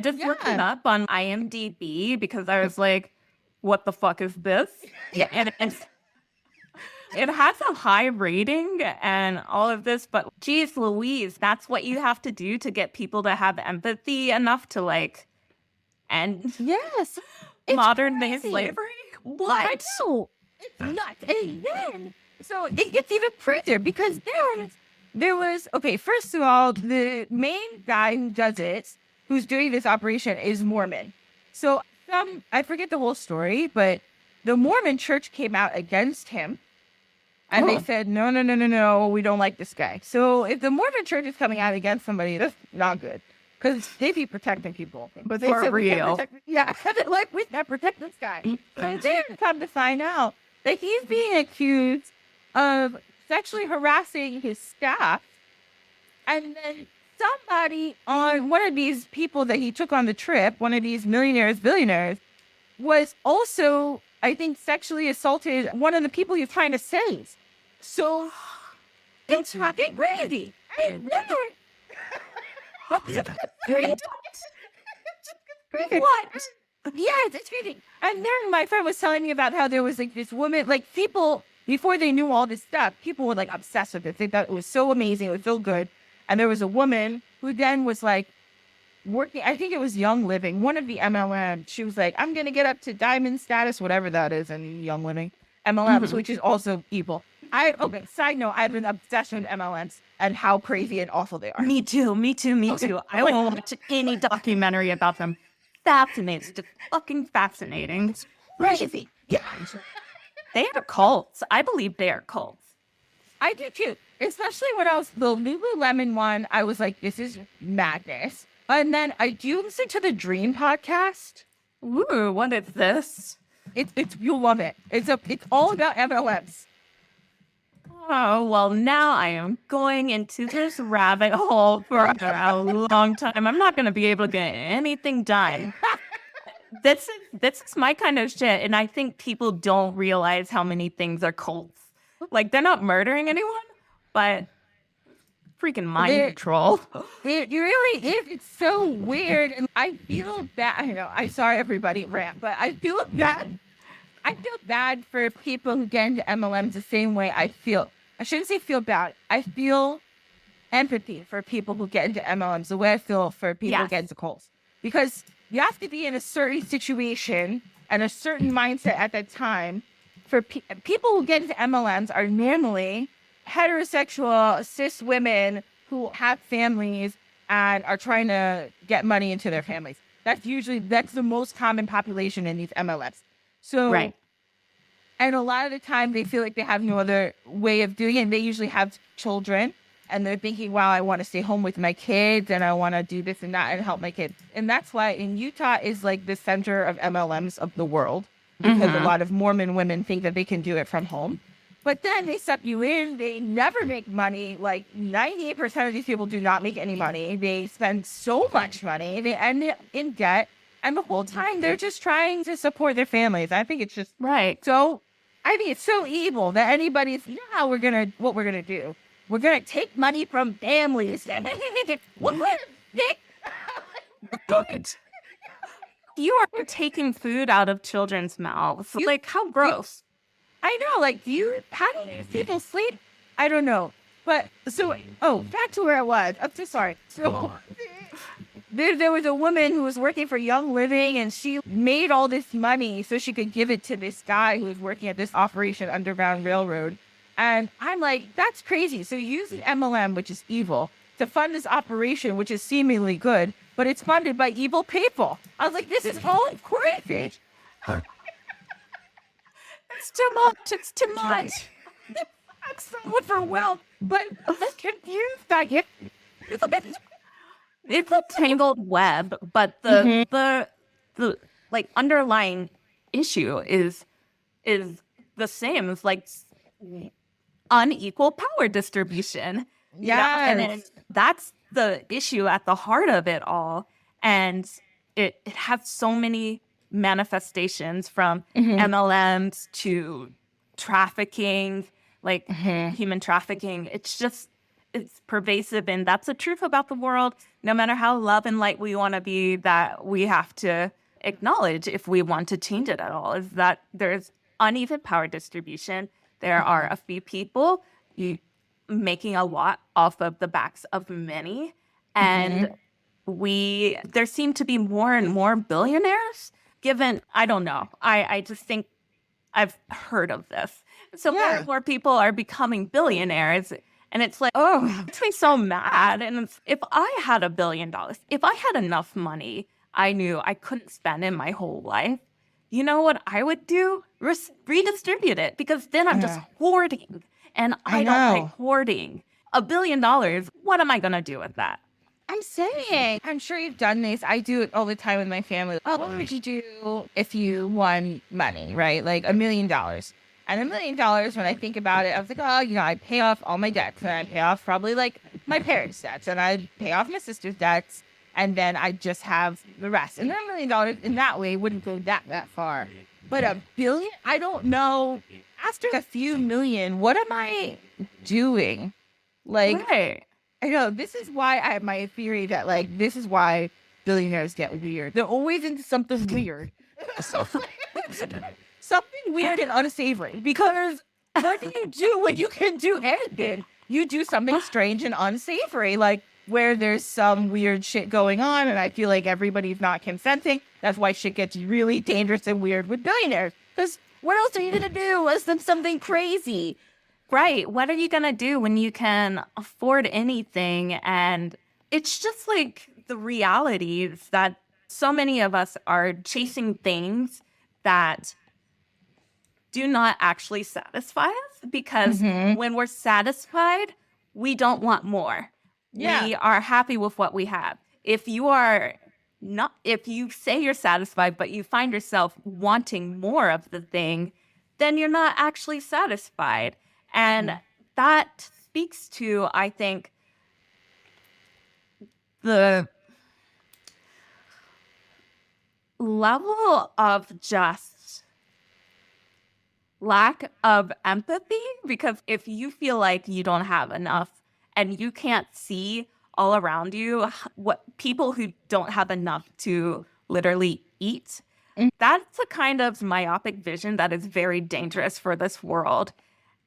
just looked it up on IMDb because I was like, what the fuck is this? Yeah. And it has a high rating and all of this, but geez Louise, that's what you have to do to get people to have empathy enough to like end Yes. modern day slavery? What? I know. It's nuts. And then, so it gets even further because there was, okay, first of all, the main guy who does it, who's doing this operation, is Mormon. So I forget the whole story, but the Mormon church came out against him. And they said, no, we don't like this guy. So if the Mormon church is coming out against somebody, that's not good. Because they be protecting people. But they said, real. Yeah, like, we can't protect this guy. And then come to find out that he's being accused of sexually harassing his staff. And then somebody on one of these people that he took on the trip, one of these billionaires, was also, I think, sexually assaulted one of the people he was trying to save. So it's fucking crazy. I never. What? Yes, it's crazy. And then my friend was telling me about how there was like this woman, like people, before they knew all this stuff, people were like obsessed with it. They thought it was so amazing. It was so good. And there was a woman who then was like working, I think it was Young Living, one of the MLM. She was like, I'm going to get up to diamond status, whatever that is in Young Living. MLMs, which is also evil. Okay, side note, I have an obsession with MLMs and how crazy and awful they are. Me too. I won't watch any documentary about them. Fascinating. Just fucking fascinating. Crazy. Yeah. They are cults. I believe they are cults. I do too. Especially when I was the Lululemon one, I was like, this is madness. And then I do listen to the Dream podcast. Ooh, what is this? It's you'll love it. It's all about MLMs. Oh, well, now I am going into this rabbit hole for a long time. I'm not going to be able to get anything done. This is my kind of shit, and I think people don't realize how many things are cults. Like, they're not murdering anyone, but freaking mind control. It really is. It's so weird, and I feel bad. I know. I'm sorry, everybody rant, but I feel bad. I feel bad for people who get into MLMs the same way I feel. I shouldn't say feel bad. I feel empathy for people who get into MLMs the way I feel for people who get into cults. Because you have to be in a certain situation and a certain mindset at that time. For people who get into MLMs are normally heterosexual, cis women who have families and are trying to get money into their families. That's the most common population in these MLMs. So, right. And a lot of the time they feel like they have no other way of doing it. And they usually have children and they're thinking, wow, I want to stay home with my kids and I want to do this and that and help my kids. And that's why in Utah is like the center of MLMs of the world, because a lot of Mormon women think that they can do it from home. But then they suck you in. They never make money. Like 98% of these people do not make any money. They spend so much money. They end in debt. And the whole time they're just trying to support their families. I think it's just right. So I think it's so evil that anybody's, you know what we're gonna do? We're gonna take money from families. You are taking food out of children's mouths. Like, how gross. I know, like, how do you people sleep? I don't know. But, so, back to where I was. I'm so sorry. So, there was a woman who was working for Young Living, and she made all this money so she could give it to this guy who was working at this Operation Underground Railroad. And I'm like, that's crazy. So you use an MLM, which is evil, to fund this operation, which is seemingly good, but it's funded by evil people. I was like, this is all crazy. It's too much. It's too much. I'm so overwhelmed. But I'm confused. It's a tangled web, but the like underlying issue is the same. It's like unequal power distribution. Yeah, and that's the issue at the heart of it all. And it has so many manifestations, from MLMs to trafficking, like human trafficking. It's pervasive, and that's the truth about the world. No matter how love and light we want to be, that we have to acknowledge if we want to change it at all, is that there's uneven power distribution. There are a few people making a lot off of the backs of many, and there seem to be more and more billionaires. Given, I don't know, I just think I've heard of this. So more and more people are becoming billionaires. And it's like, oh, it makes me so mad. And if I had $1 billion, if I had enough money I knew I couldn't spend in my whole life, you know what I would do? Redistribute it, because then I'm just hoarding. And I don't like hoarding. $1 billion, what am I going to do with that? I'm saying, I'm sure you've done this. I do it all the time with my family. Oh, what would you do if you won money, right? Like $1 million. And $1 million, when I think about it, I was like, oh, I pay off all my debts, and I pay off probably like my parents' debts, and I pay off my sister's debts, and then I just have the rest. And then $1 million in that way wouldn't go that far. But $1 billion, I don't know. After a few million, what am I doing? Like, I know this is why I have my theory that, like, this is why billionaires get weird. They're always into something weird. Something weird and unsavory, because what do you do when you can do anything? You do something strange and unsavory, like where there's some weird shit going on, and I feel like everybody's not consenting. That's why shit gets really dangerous and weird with billionaires, because what else are you gonna do less than something crazy? Right. What are you gonna do when you can afford anything? And it's just like the reality is that so many of us are chasing things that do not actually satisfy us, because when we're satisfied, we don't want more. Yeah. We are happy with what we have. If you say you're satisfied, but you find yourself wanting more of the thing, then you're not actually satisfied. And that speaks to, I think, the level of just lack of empathy, because if you feel like you don't have enough and you can't see all around you what people who don't have enough to literally eat, that's a kind of myopic vision that is very dangerous for this world.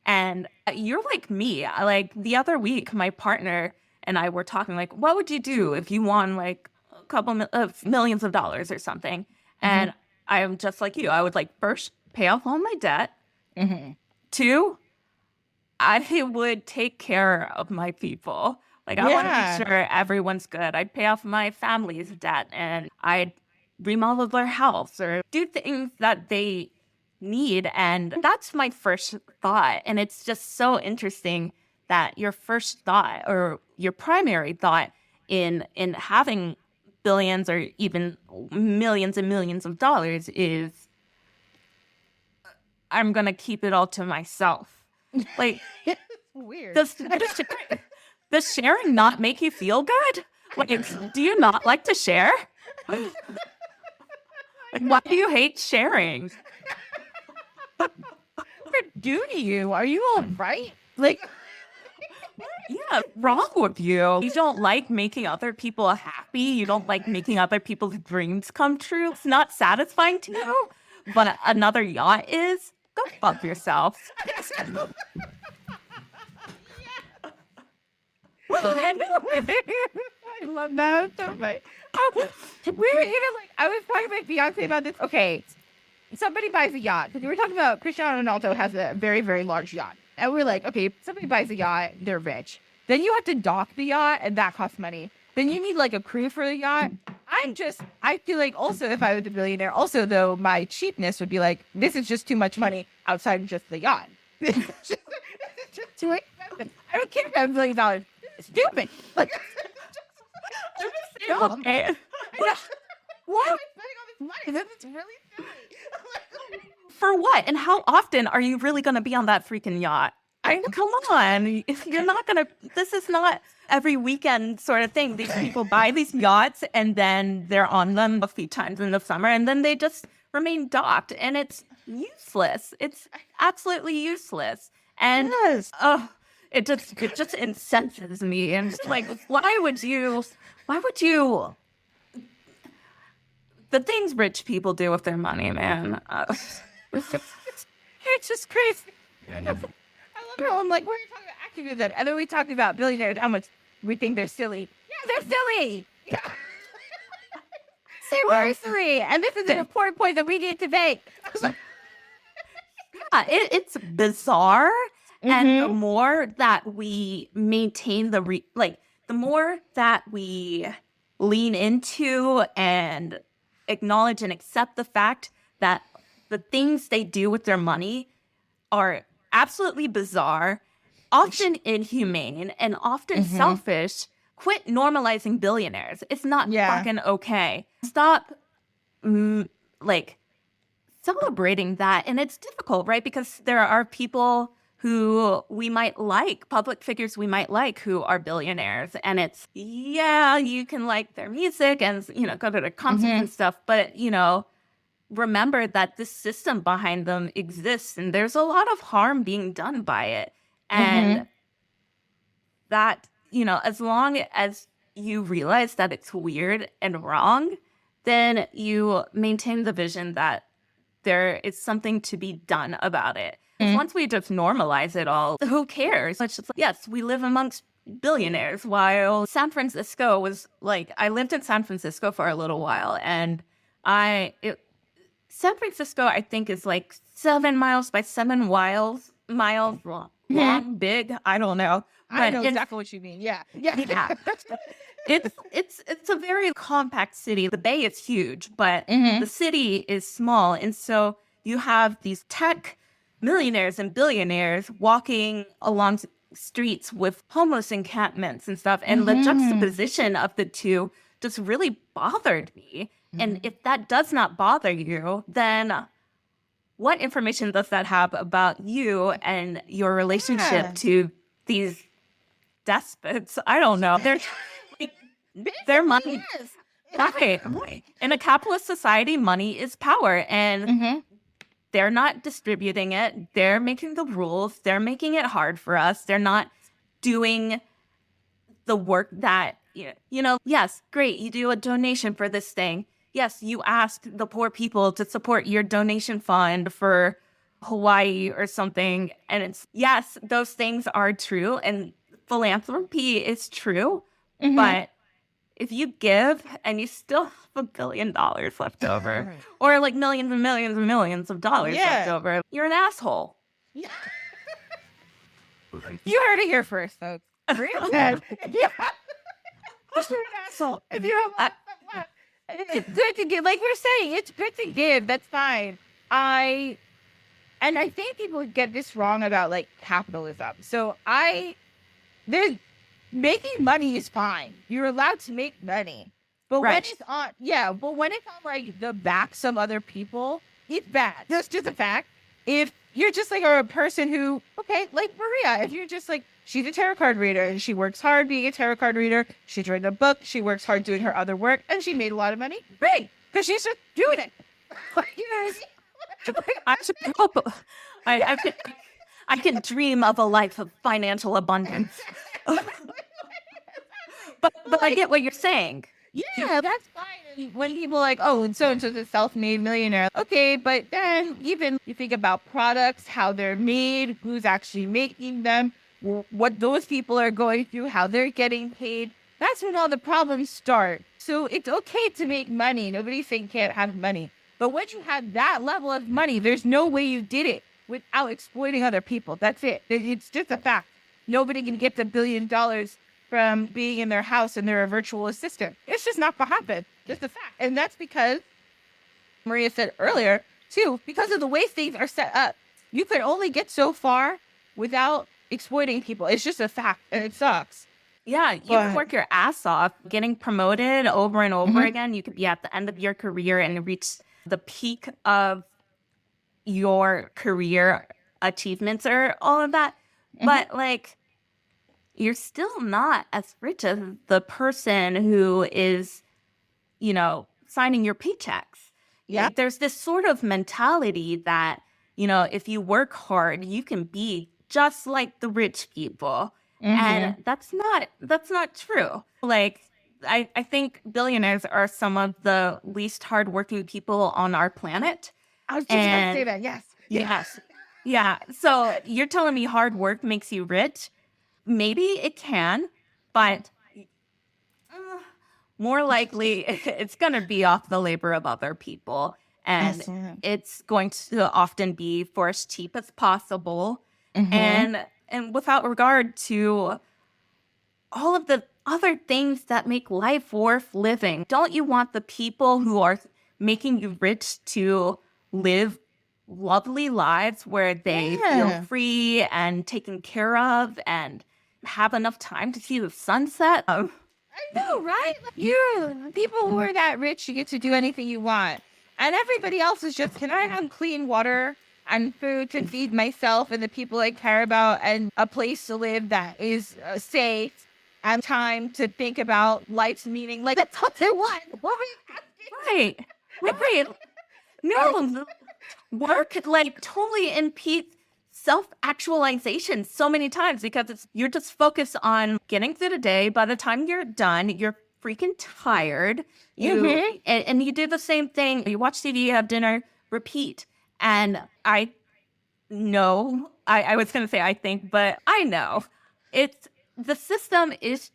And you're like me. Like the other week, my partner and I were talking, like, what would you do if you won like a couple of millions of dollars or something? And I'm just like you. I would like first pay off all my debt. 2, I would take care of my people. Like, I want to make sure everyone's good. I'd pay off my family's debt, and I'd remodel their house or do things that they need. And that's my first thought. And it's just so interesting that your first thought, or your primary thought in having billions or even millions and millions of dollars is, I'm going to keep it all to myself. Like, weird. Does sharing not make you feel good? Like, do you not like to share? Like, why do you hate sharing? What do to you? Are you all right? Like, yeah, wrong with you? You don't like making other people happy. You don't like making other people's dreams come true. It's not satisfying to you. But another yacht is. Go fuck yourself. I love that so much. Oh, we're even like, I was talking to my fiance about this. Okay, somebody buys a yacht, because we were talking about Cristiano Ronaldo has a very, very large yacht. And we're like, okay, somebody buys a yacht, they're rich. Then you have to dock the yacht, and that costs money. Then you need like a crew for the yacht. I feel like also if I was a billionaire, also though, my cheapness would be like, this is just too much money outside of just the yacht. This is just too expensive. I don't care if I have $1 million. It's stupid. Like, Okay. why am I spending all this money? This is really silly. For what? And how often are you really going to be on that freaking yacht? Come on. If you're not going to, this is not every weekend sort of thing. These people buy these yachts and then they're on them a few times in the summer and then they just remain docked and it's useless. It's absolutely useless. And Yes. it just incenses me. And it's like, why would you, the things rich people do with their money, man. It's just crazy. I love how I'm like, we're talking about activism, and then we talked about billionaires, how much we think they're silly. Yeah, they're silly. Yeah. Seriously. And this is an important point that we need to make. Yeah, it's bizarre. And the more that we maintain the more that we lean into and acknowledge and accept the fact that the things they do with their money are absolutely bizarre, often inhumane, and often selfish, quit normalizing billionaires. It's not fucking okay. Stop, celebrating that. And it's difficult, right? Because there are people who we might like, public figures we might like, who are billionaires. And it's, you can like their music and, go to their concerts and stuff. But, remember that this system behind them exists and there's a lot of harm being done by it. And that, as long as you realize that it's weird and wrong, then you maintain the vision that there is something to be done about it. Once we just normalize it all, who cares? It's just like, yes, we live amongst billionaires. While San Francisco was like, I lived in San Francisco for a little while, and San Francisco, I think, is like 7 miles by 7 miles long, big. I don't know. I know exactly what you mean. Yeah. It's a very compact city. The Bay is huge, but the city is small, and so you have these tech millionaires and billionaires walking along streets with homeless encampments and stuff. And the juxtaposition of the two just really bothered me. And if that does not bother you, then what information does that have about you and your relationship to these despots? I don't know. They're money. Right. In a capitalist society, money is power. And they're not distributing it. They're making the rules. They're making it hard for us. They're not doing the work that, yes, great, you do a donation for this thing. Yes, you asked the poor people to support your donation fund for Hawaii or something. And it's, yes, those things are true. And philanthropy is true. But if you give and you still have $1 billion left over, or like millions and millions and millions of dollars left over, you're an asshole. You heard it here first, folks. You're an asshole. If you have it's good to give. Like we're saying, it's good to give. That's fine. I think people get this wrong about like capitalism. So making money is fine. You're allowed to make money. But when it's on like the backs of other people, it's bad. That's just a fact. If you're just like a person who, okay, like Maria, if you're just like, she's a tarot card reader and she works hard being a tarot card reader. She's written a book. She works hard doing her other work and she made a lot of money. Great. Because she's just doing it. I can dream of a life of financial abundance. But I get what you're saying. Yeah, that's fine. And when people are like, oh, and so's a self-made millionaire. Okay, but then even you think about products, how they're made, who's actually making them, what those people are going through, how they're getting paid. That's when all the problems start. So it's okay to make money. Nobody's saying can't have money. But once you have that level of money, there's no way you did it without exploiting other people. That's it. It's just a fact. Nobody can get $1 billion from being in their house and they're a virtual assistant. It's just not going to happen. Just a fact. And that's because Maria said earlier, too, because of the way things are set up, you can only get so far without exploiting people. It's just a fact, and it sucks. Yeah, you can work your ass off, getting promoted over and over again. You could be at the end of your career and reach the peak of your career achievements or all of that. But like, you're still not as rich as the person who is, you know, signing your paychecks. Yeah. There's this sort of mentality that, you know, if you work hard, you can be just like the rich people. And that's not true. Like, I think billionaires are some of the least hardworking people on our planet. I was just going to say that. Yes. Yes. Yeah. So you're telling me hard work makes you rich? Maybe it can, but more likely it's going to be off the labor of other people. And it's going to often be for as cheap as possible. And without regard to all of the other things that make life worth living. Don't you want the people who are making you rich to live lovely lives where they feel free and taken care of and have enough time to see the sunset? I know, right? You people who are that rich, you get to do anything you want. And everybody else is just, can I have clean water and food to feed myself and the people I care about and a place to live that is safe and time to think about life's meaning? Like, that's what they want. What were you asking? Right. No, work like totally impedes self-actualization so many times because you're just focused on getting through the day. By the time you're done, you're freaking tired. And you do the same thing. You watch TV, you have dinner, repeat. And I know, I was going to say I think, but I know the system it's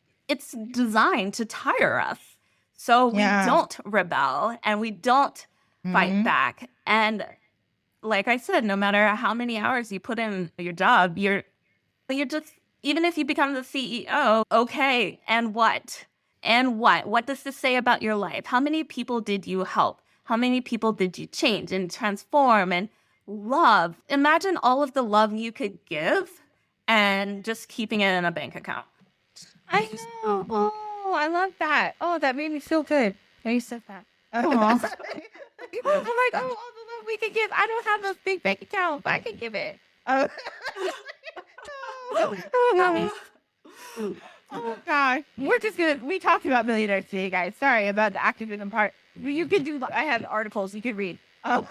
designed to tire us. So we don't rebel and we don't fight back. And like I said, no matter how many hours you put in your job, you're just, even if you become the CEO, okay, and what? And what? What does this say about your life? How many people did you help? How many people did you change and transform and love? Imagine all of the love you could give and just keeping it in a bank account. I know. Oh, I love that. Oh, that made me feel good. Now you said that. I'm like, oh, all the love we could give. I don't have a big bank account, but I can give it. Oh God, we talked about millionaires today, guys. Sorry about the activism part. You could do, I have articles you could read. Well,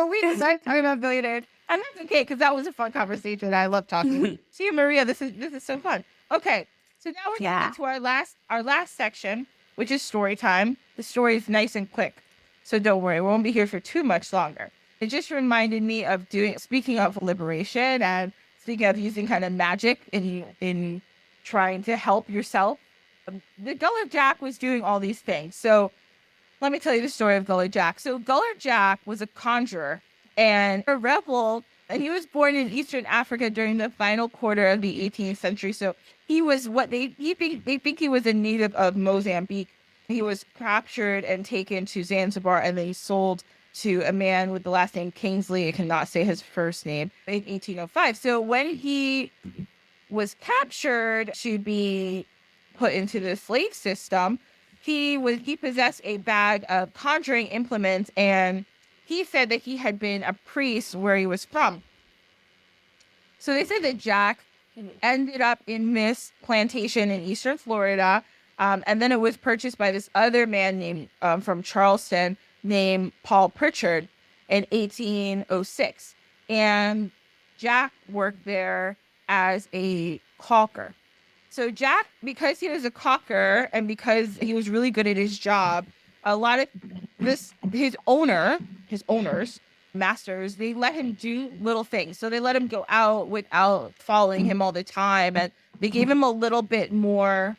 we decided talking about billionaires, and that's okay, because that was a fun conversation. I love talking. See you, Maria. This is so fun. Okay, so now we're getting to our last section, which is story time. The story is nice and quick, so don't worry, we won't be here for too much longer. It just reminded me of speaking of liberation and speaking of using kind of magic in trying to help yourself. The Gullah Jack was doing all these things. So let me tell you the story of Gullah Jack. So Gullah Jack was a conjurer and a rebel, and he was born in Eastern Africa during the final quarter of the 18th century. So he was they think he was a native of Mozambique. He was captured and taken to Zanzibar, and then he sold to a man with the last name Kingsley. I cannot say his first name, in 1805. So when he was captured to be put into the slave system, he possessed a bag of conjuring implements, and he said that he had been a priest where he was from. So they said that Jack ended up in this plantation in eastern Florida, and then it was purchased by this other man named from Charleston named Paul Pritchard in 1806. And Jack worked there as a caulker. So Jack, because he was a cocker and because he was really good at his job, a lot of his owners, masters, they let him do little things. So they let him go out without following him all the time. And they gave him a little bit more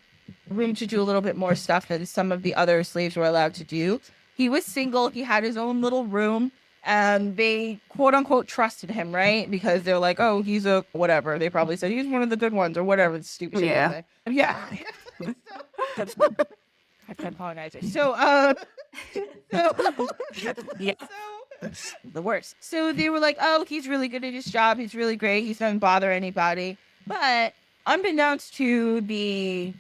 room to do a little bit more stuff than some of the other slaves were allowed to do. He was single. He had his own little room. And they, quote unquote, trusted him, right? Because they're like, oh, he's a whatever. They probably said he's one of the good ones or whatever. It's stupid shit. Yeah. Yeah. I apologize. So, Yeah. the worst. So they were like, oh, he's really good at his job. He's really great. He doesn't bother anybody. But unbeknownst to the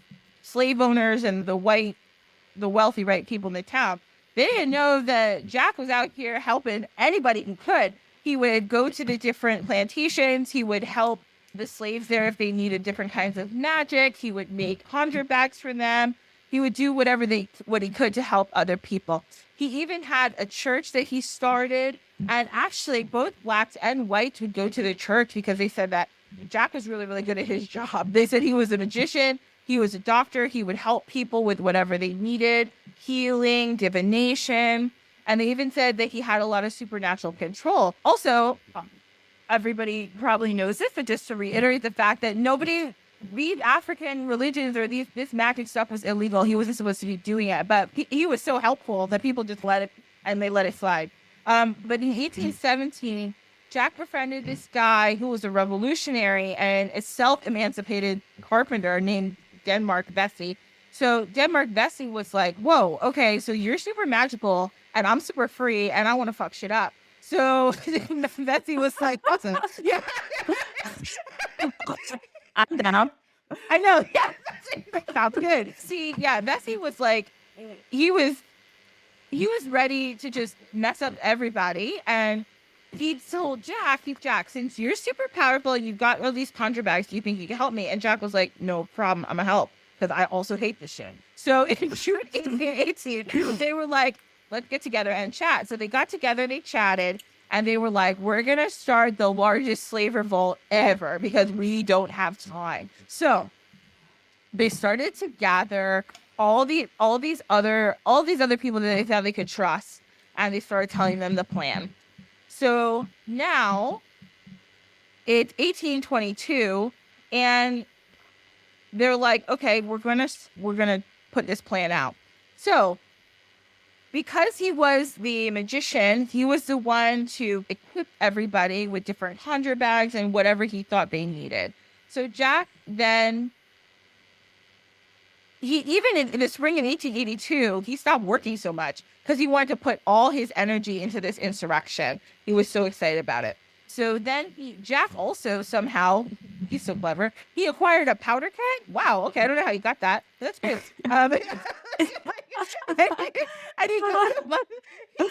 slave owners and the wealthy, right, people in the town, they didn't know that Jack was out here helping anybody who could. He would go to the different plantations. He would help the slaves there if they needed different kinds of magic. He would make conjure bags for them. He would do what he could to help other people. He even had a church that he started. And actually, both blacks and whites would go to the church because they said that Jack was really, really good at his job. They said he was a magician. He was a doctor. He would help people with whatever they needed, healing, divination. And they even said that he had a lot of supernatural control. Also, everybody probably knows this, but just to reiterate the fact that these African religions or this magic stuff was illegal. He wasn't supposed to be doing it, but he was so helpful that people just let it slide. But in 1817, Jack befriended this guy who was a revolutionary and a self-emancipated carpenter named Denmark Vesey. So Denmark Vesey was like, whoa, okay, so you're super magical and I'm super free and I want to fuck shit up. So Vesey was like, awesome. Yeah. I'm down. I know. Yeah. Sounds good. See, yeah, Vesey was like, he was ready to just mess up everybody. And he told Jack, since you're super powerful and you've got all these conjure bags, do you think you can help me? And Jack was like, no problem. I'm going to help because I also hate this shit. So in June 1818, they were like, let's get together and chat. So they got together, they chatted, and they were like, we're going to start the largest slave revolt ever because we don't have time. So they started to gather all these other people that they thought they could trust, and they started telling them the plan. So now it's 1822 and they're like, okay, we're going to put this plan out. So because he was the magician, he was the one to equip everybody with different conjure bags and whatever he thought they needed. So Jack then, even in the spring of 1882, he stopped working so much because he wanted to put all his energy into this insurrection. He was so excited about it. So then Jack also somehow, he's so clever, he acquired a powder keg. Wow, okay, I don't know how he got that. That's good. And he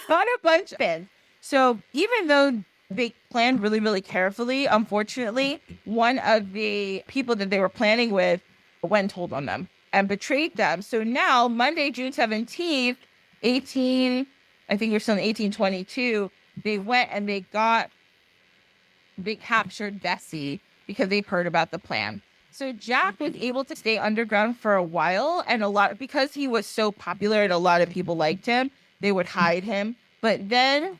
got a bunch of pins. So even though they planned really, really carefully, unfortunately, one of the people that they were planning with went and told on them and betrayed them. So now, Monday, June 17th, I think you're still in 1822, they went and they captured Vesey because they've heard about the plan. So Jack was able to stay underground for a while, and because he was so popular and a lot of people liked him, they would hide him. But then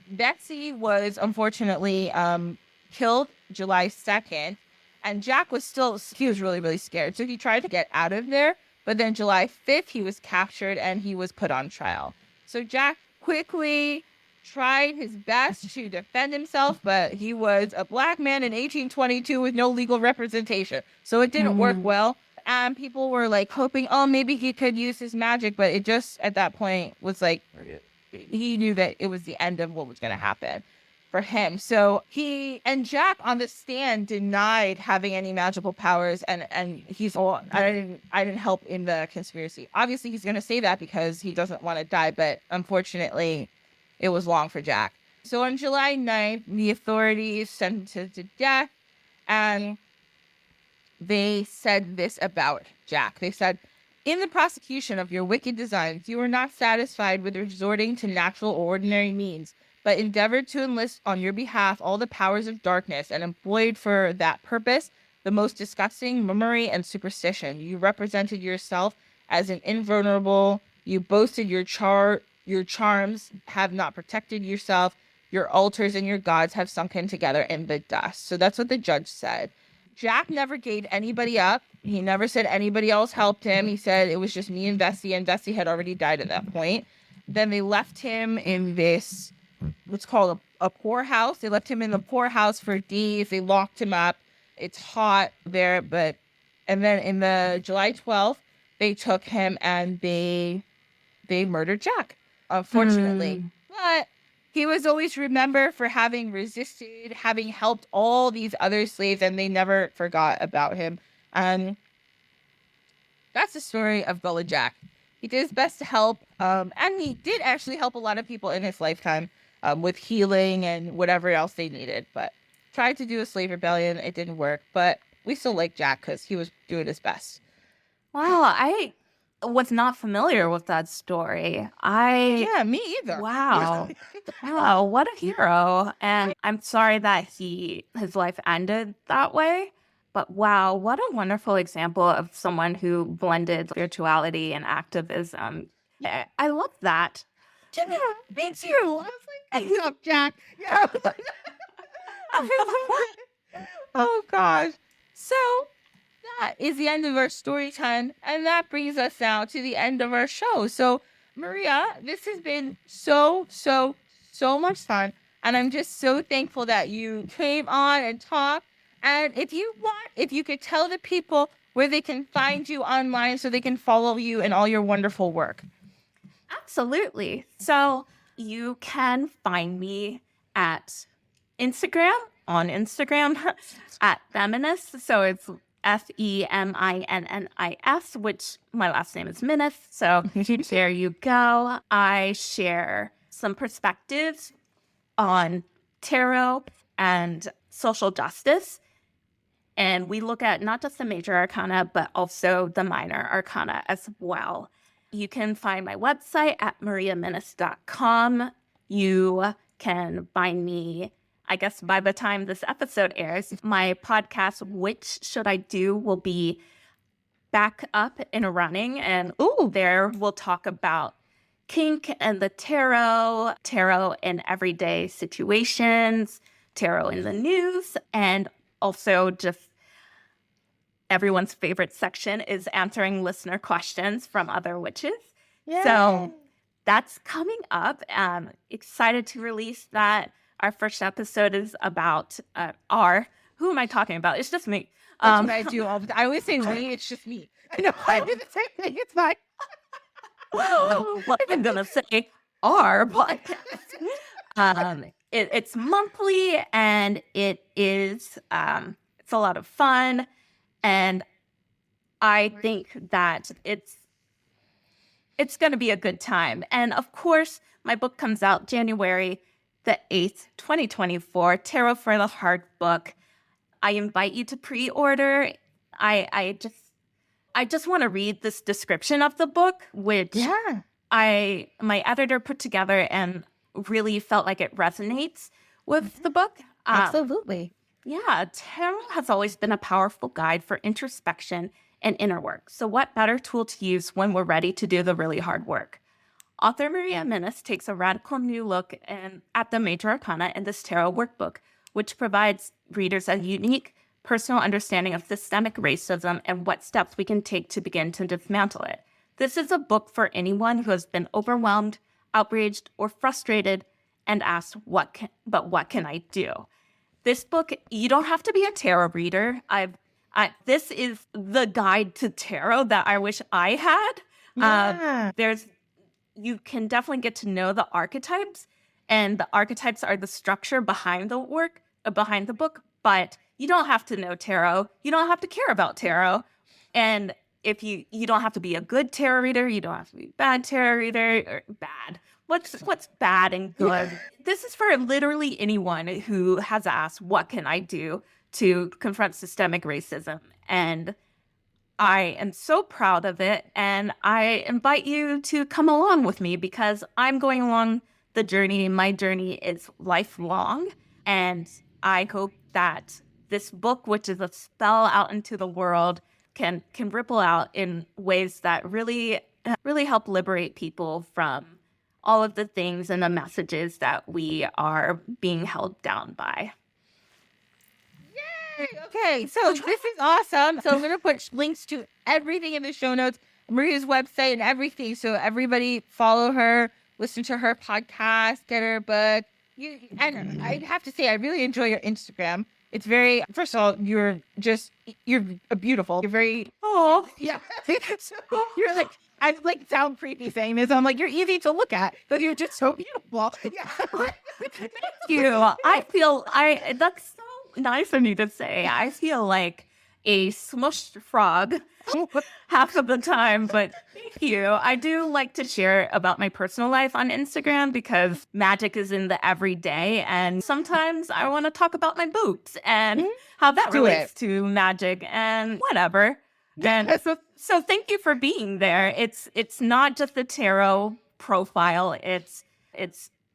Vesey was unfortunately killed July 2nd, and Jack was really, really scared. So he tried to get out of there. But then July 5th, he was captured and he was put on trial. So Jack quickly tried his best to defend himself, but he was a black man in 1822 with no legal representation. So it didn't work well. And people were like hoping, oh, maybe he could use his magic. But it just at that point was like, he knew that it was the end of what was going to happen for him. So Jack on the stand denied having any magical powers, and he's all, I didn't help in the conspiracy. Obviously he's going to say that because he doesn't want to die, but unfortunately it was long for Jack. So on July 9th, the authorities sentenced him to death, and they said this about Jack. They said, in the prosecution of your wicked designs, you were not satisfied with resorting to natural or ordinary means, but endeavored to enlist on your behalf all the powers of darkness and employed for that purpose the most disgusting memory and superstition. You represented yourself as an invulnerable. You boasted your charms have not protected yourself. Your altars and your gods have sunken together in the dust. So that's what the judge said. Jack never gave anybody up. He never said anybody else helped him. He said it was just me and Bessie, and Bessie had already died at that point. Then they left him in this, what's called a poorhouse. They left him in the poorhouse for days. They locked him up. It's hot there, and then in the July 12th, they took him and they murdered Jack, unfortunately. But he was always remembered for having resisted, having helped all these other slaves, and they never forgot about him. And that's the story of Gullah Jack. He did his best to help, and he did actually help a lot of people in his lifetime with healing and whatever else they needed. But tried to do a slave rebellion. It didn't work. But we still like Jack because he was doing his best. Wow, I was not familiar with that story. Yeah, me either. Wow. Wow, what a hero. And I'm sorry that his life ended that way. But wow, what a wonderful example of someone who blended spirituality and activism. Yeah, I love that. Yeah, me too. I was like, hey, up, Jack. Yeah. Oh, gosh. So that is the end of our story time. And that brings us now to the end of our show. So, Maria, this has been so much fun. And I'm just so thankful that you came on and talked. And if you could tell the people where they can find you online so they can follow you and all your wonderful work. Absolutely. So you can find me at Instagram, at Feminist. So it's FEMINNIS, which my last name is Minnis. So there you go. I share some perspectives on tarot and social justice. And we look at not just the major arcana, but also the minor arcana as well. You can find my website at mariaminnis.com. You can find me, I guess by the time this episode airs, my podcast, Which Should I Do, will be back up and running. And there we'll talk about kink and the tarot in everyday situations, tarot in the news, and also just everyone's favorite section is answering listener questions from other witches. Yay. So that's coming up. Excited to release that. Our first episode is about who am I talking about? It's just me. That's what I do all the time. I always say me, it's just me. I know I do the same thing. It's fine. Well, I'm gonna say our podcast. It's monthly and it is it's a lot of fun. And I think that it's going to be a good time. And of course, my book comes out January the 8th, 2024, Tarot for the Heart book. I invite you to pre-order. I just want to read this description of the book, which my editor put together and really felt like it resonates with the book. Absolutely. Yeah, tarot has always been a powerful guide for introspection and inner work. So what better tool to use when we're ready to do the really hard work? Author Maria Minnis takes a radical new look at the major arcana in this tarot workbook, which provides readers a unique personal understanding of systemic racism and what steps we can take to begin to dismantle it. This is a book for anyone who has been overwhelmed, outraged, or frustrated and asked, what can I do? This book, you don't have to be a tarot reader. This is the guide to tarot that I wish I had. Yeah. You can definitely get to know the archetypes, and the archetypes are the structure behind the book, but you don't have to know tarot. You don't have to care about tarot. And if you don't have to be a good tarot reader, you don't have to be a bad tarot reader, or bad. What's bad and good? This is for literally anyone who has asked, what can I do to confront systemic racism? And I am so proud of it. And I invite you to come along with me because I'm going along the journey. My journey is lifelong. And I hope that this book, which is a spell out into the world, can ripple out in ways that really help liberate people from all of the things and the messages that we are being held down by. Yay! Okay, so this is awesome. So I'm going to put links to everything in the show notes, Maria's website and everything. So everybody follow her, listen to her podcast, get her book. And I have to say, I really enjoy your Instagram. It's very, first of all, you're beautiful. You're very, yeah. So you're like, I like sound creepy saying this. I'm like, you're easy to look at, but you're just so beautiful. Yeah. Thank you. That's so nice of me to say. I feel like a smushed frog half of the time, but thank you. I do like to share about my personal life on Instagram because magic is in the everyday, and sometimes I want to talk about my boobs and how that relates to magic and whatever. And so thank you for being there. It's not just a tarot profile. It's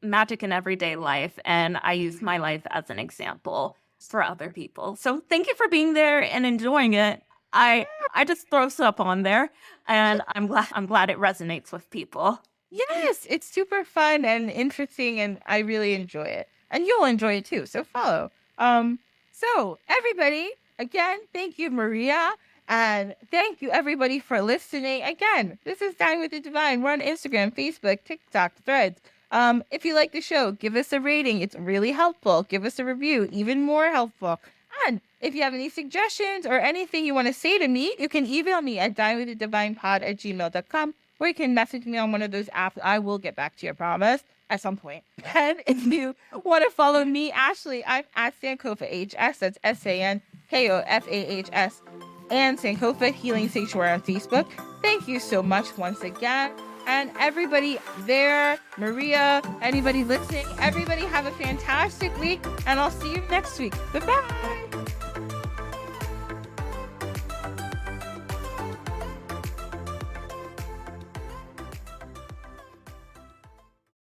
magic in everyday life, and I use my life as an example for other people. So thank you for being there and enjoying it. I just throw stuff on there, and I'm glad it resonates with people. Yes, it's super fun and interesting, and I really enjoy it. And you'll enjoy it too. So follow. So everybody, again, thank you, Maria. And thank you, everybody, for listening. Again, this is Dine with the Divine. We're on Instagram, Facebook, TikTok, Threads. If you like the show, give us a rating. It's really helpful. Give us a review, even more helpful. And if you have any suggestions or anything you want to say to me, you can email me at dinewiththedivinepod@gmail.com, or you can message me on one of those apps. I will get back to you, I promise, at some point. And if you want to follow me, Ashley, I'm at Sankofa HS. That's SANKOFAHS. And Sankofa Healing Sanctuary on Facebook. Thank you so much once again. And everybody there, Maria, anybody listening, everybody have a fantastic week. And I'll see you next week. Goodbye.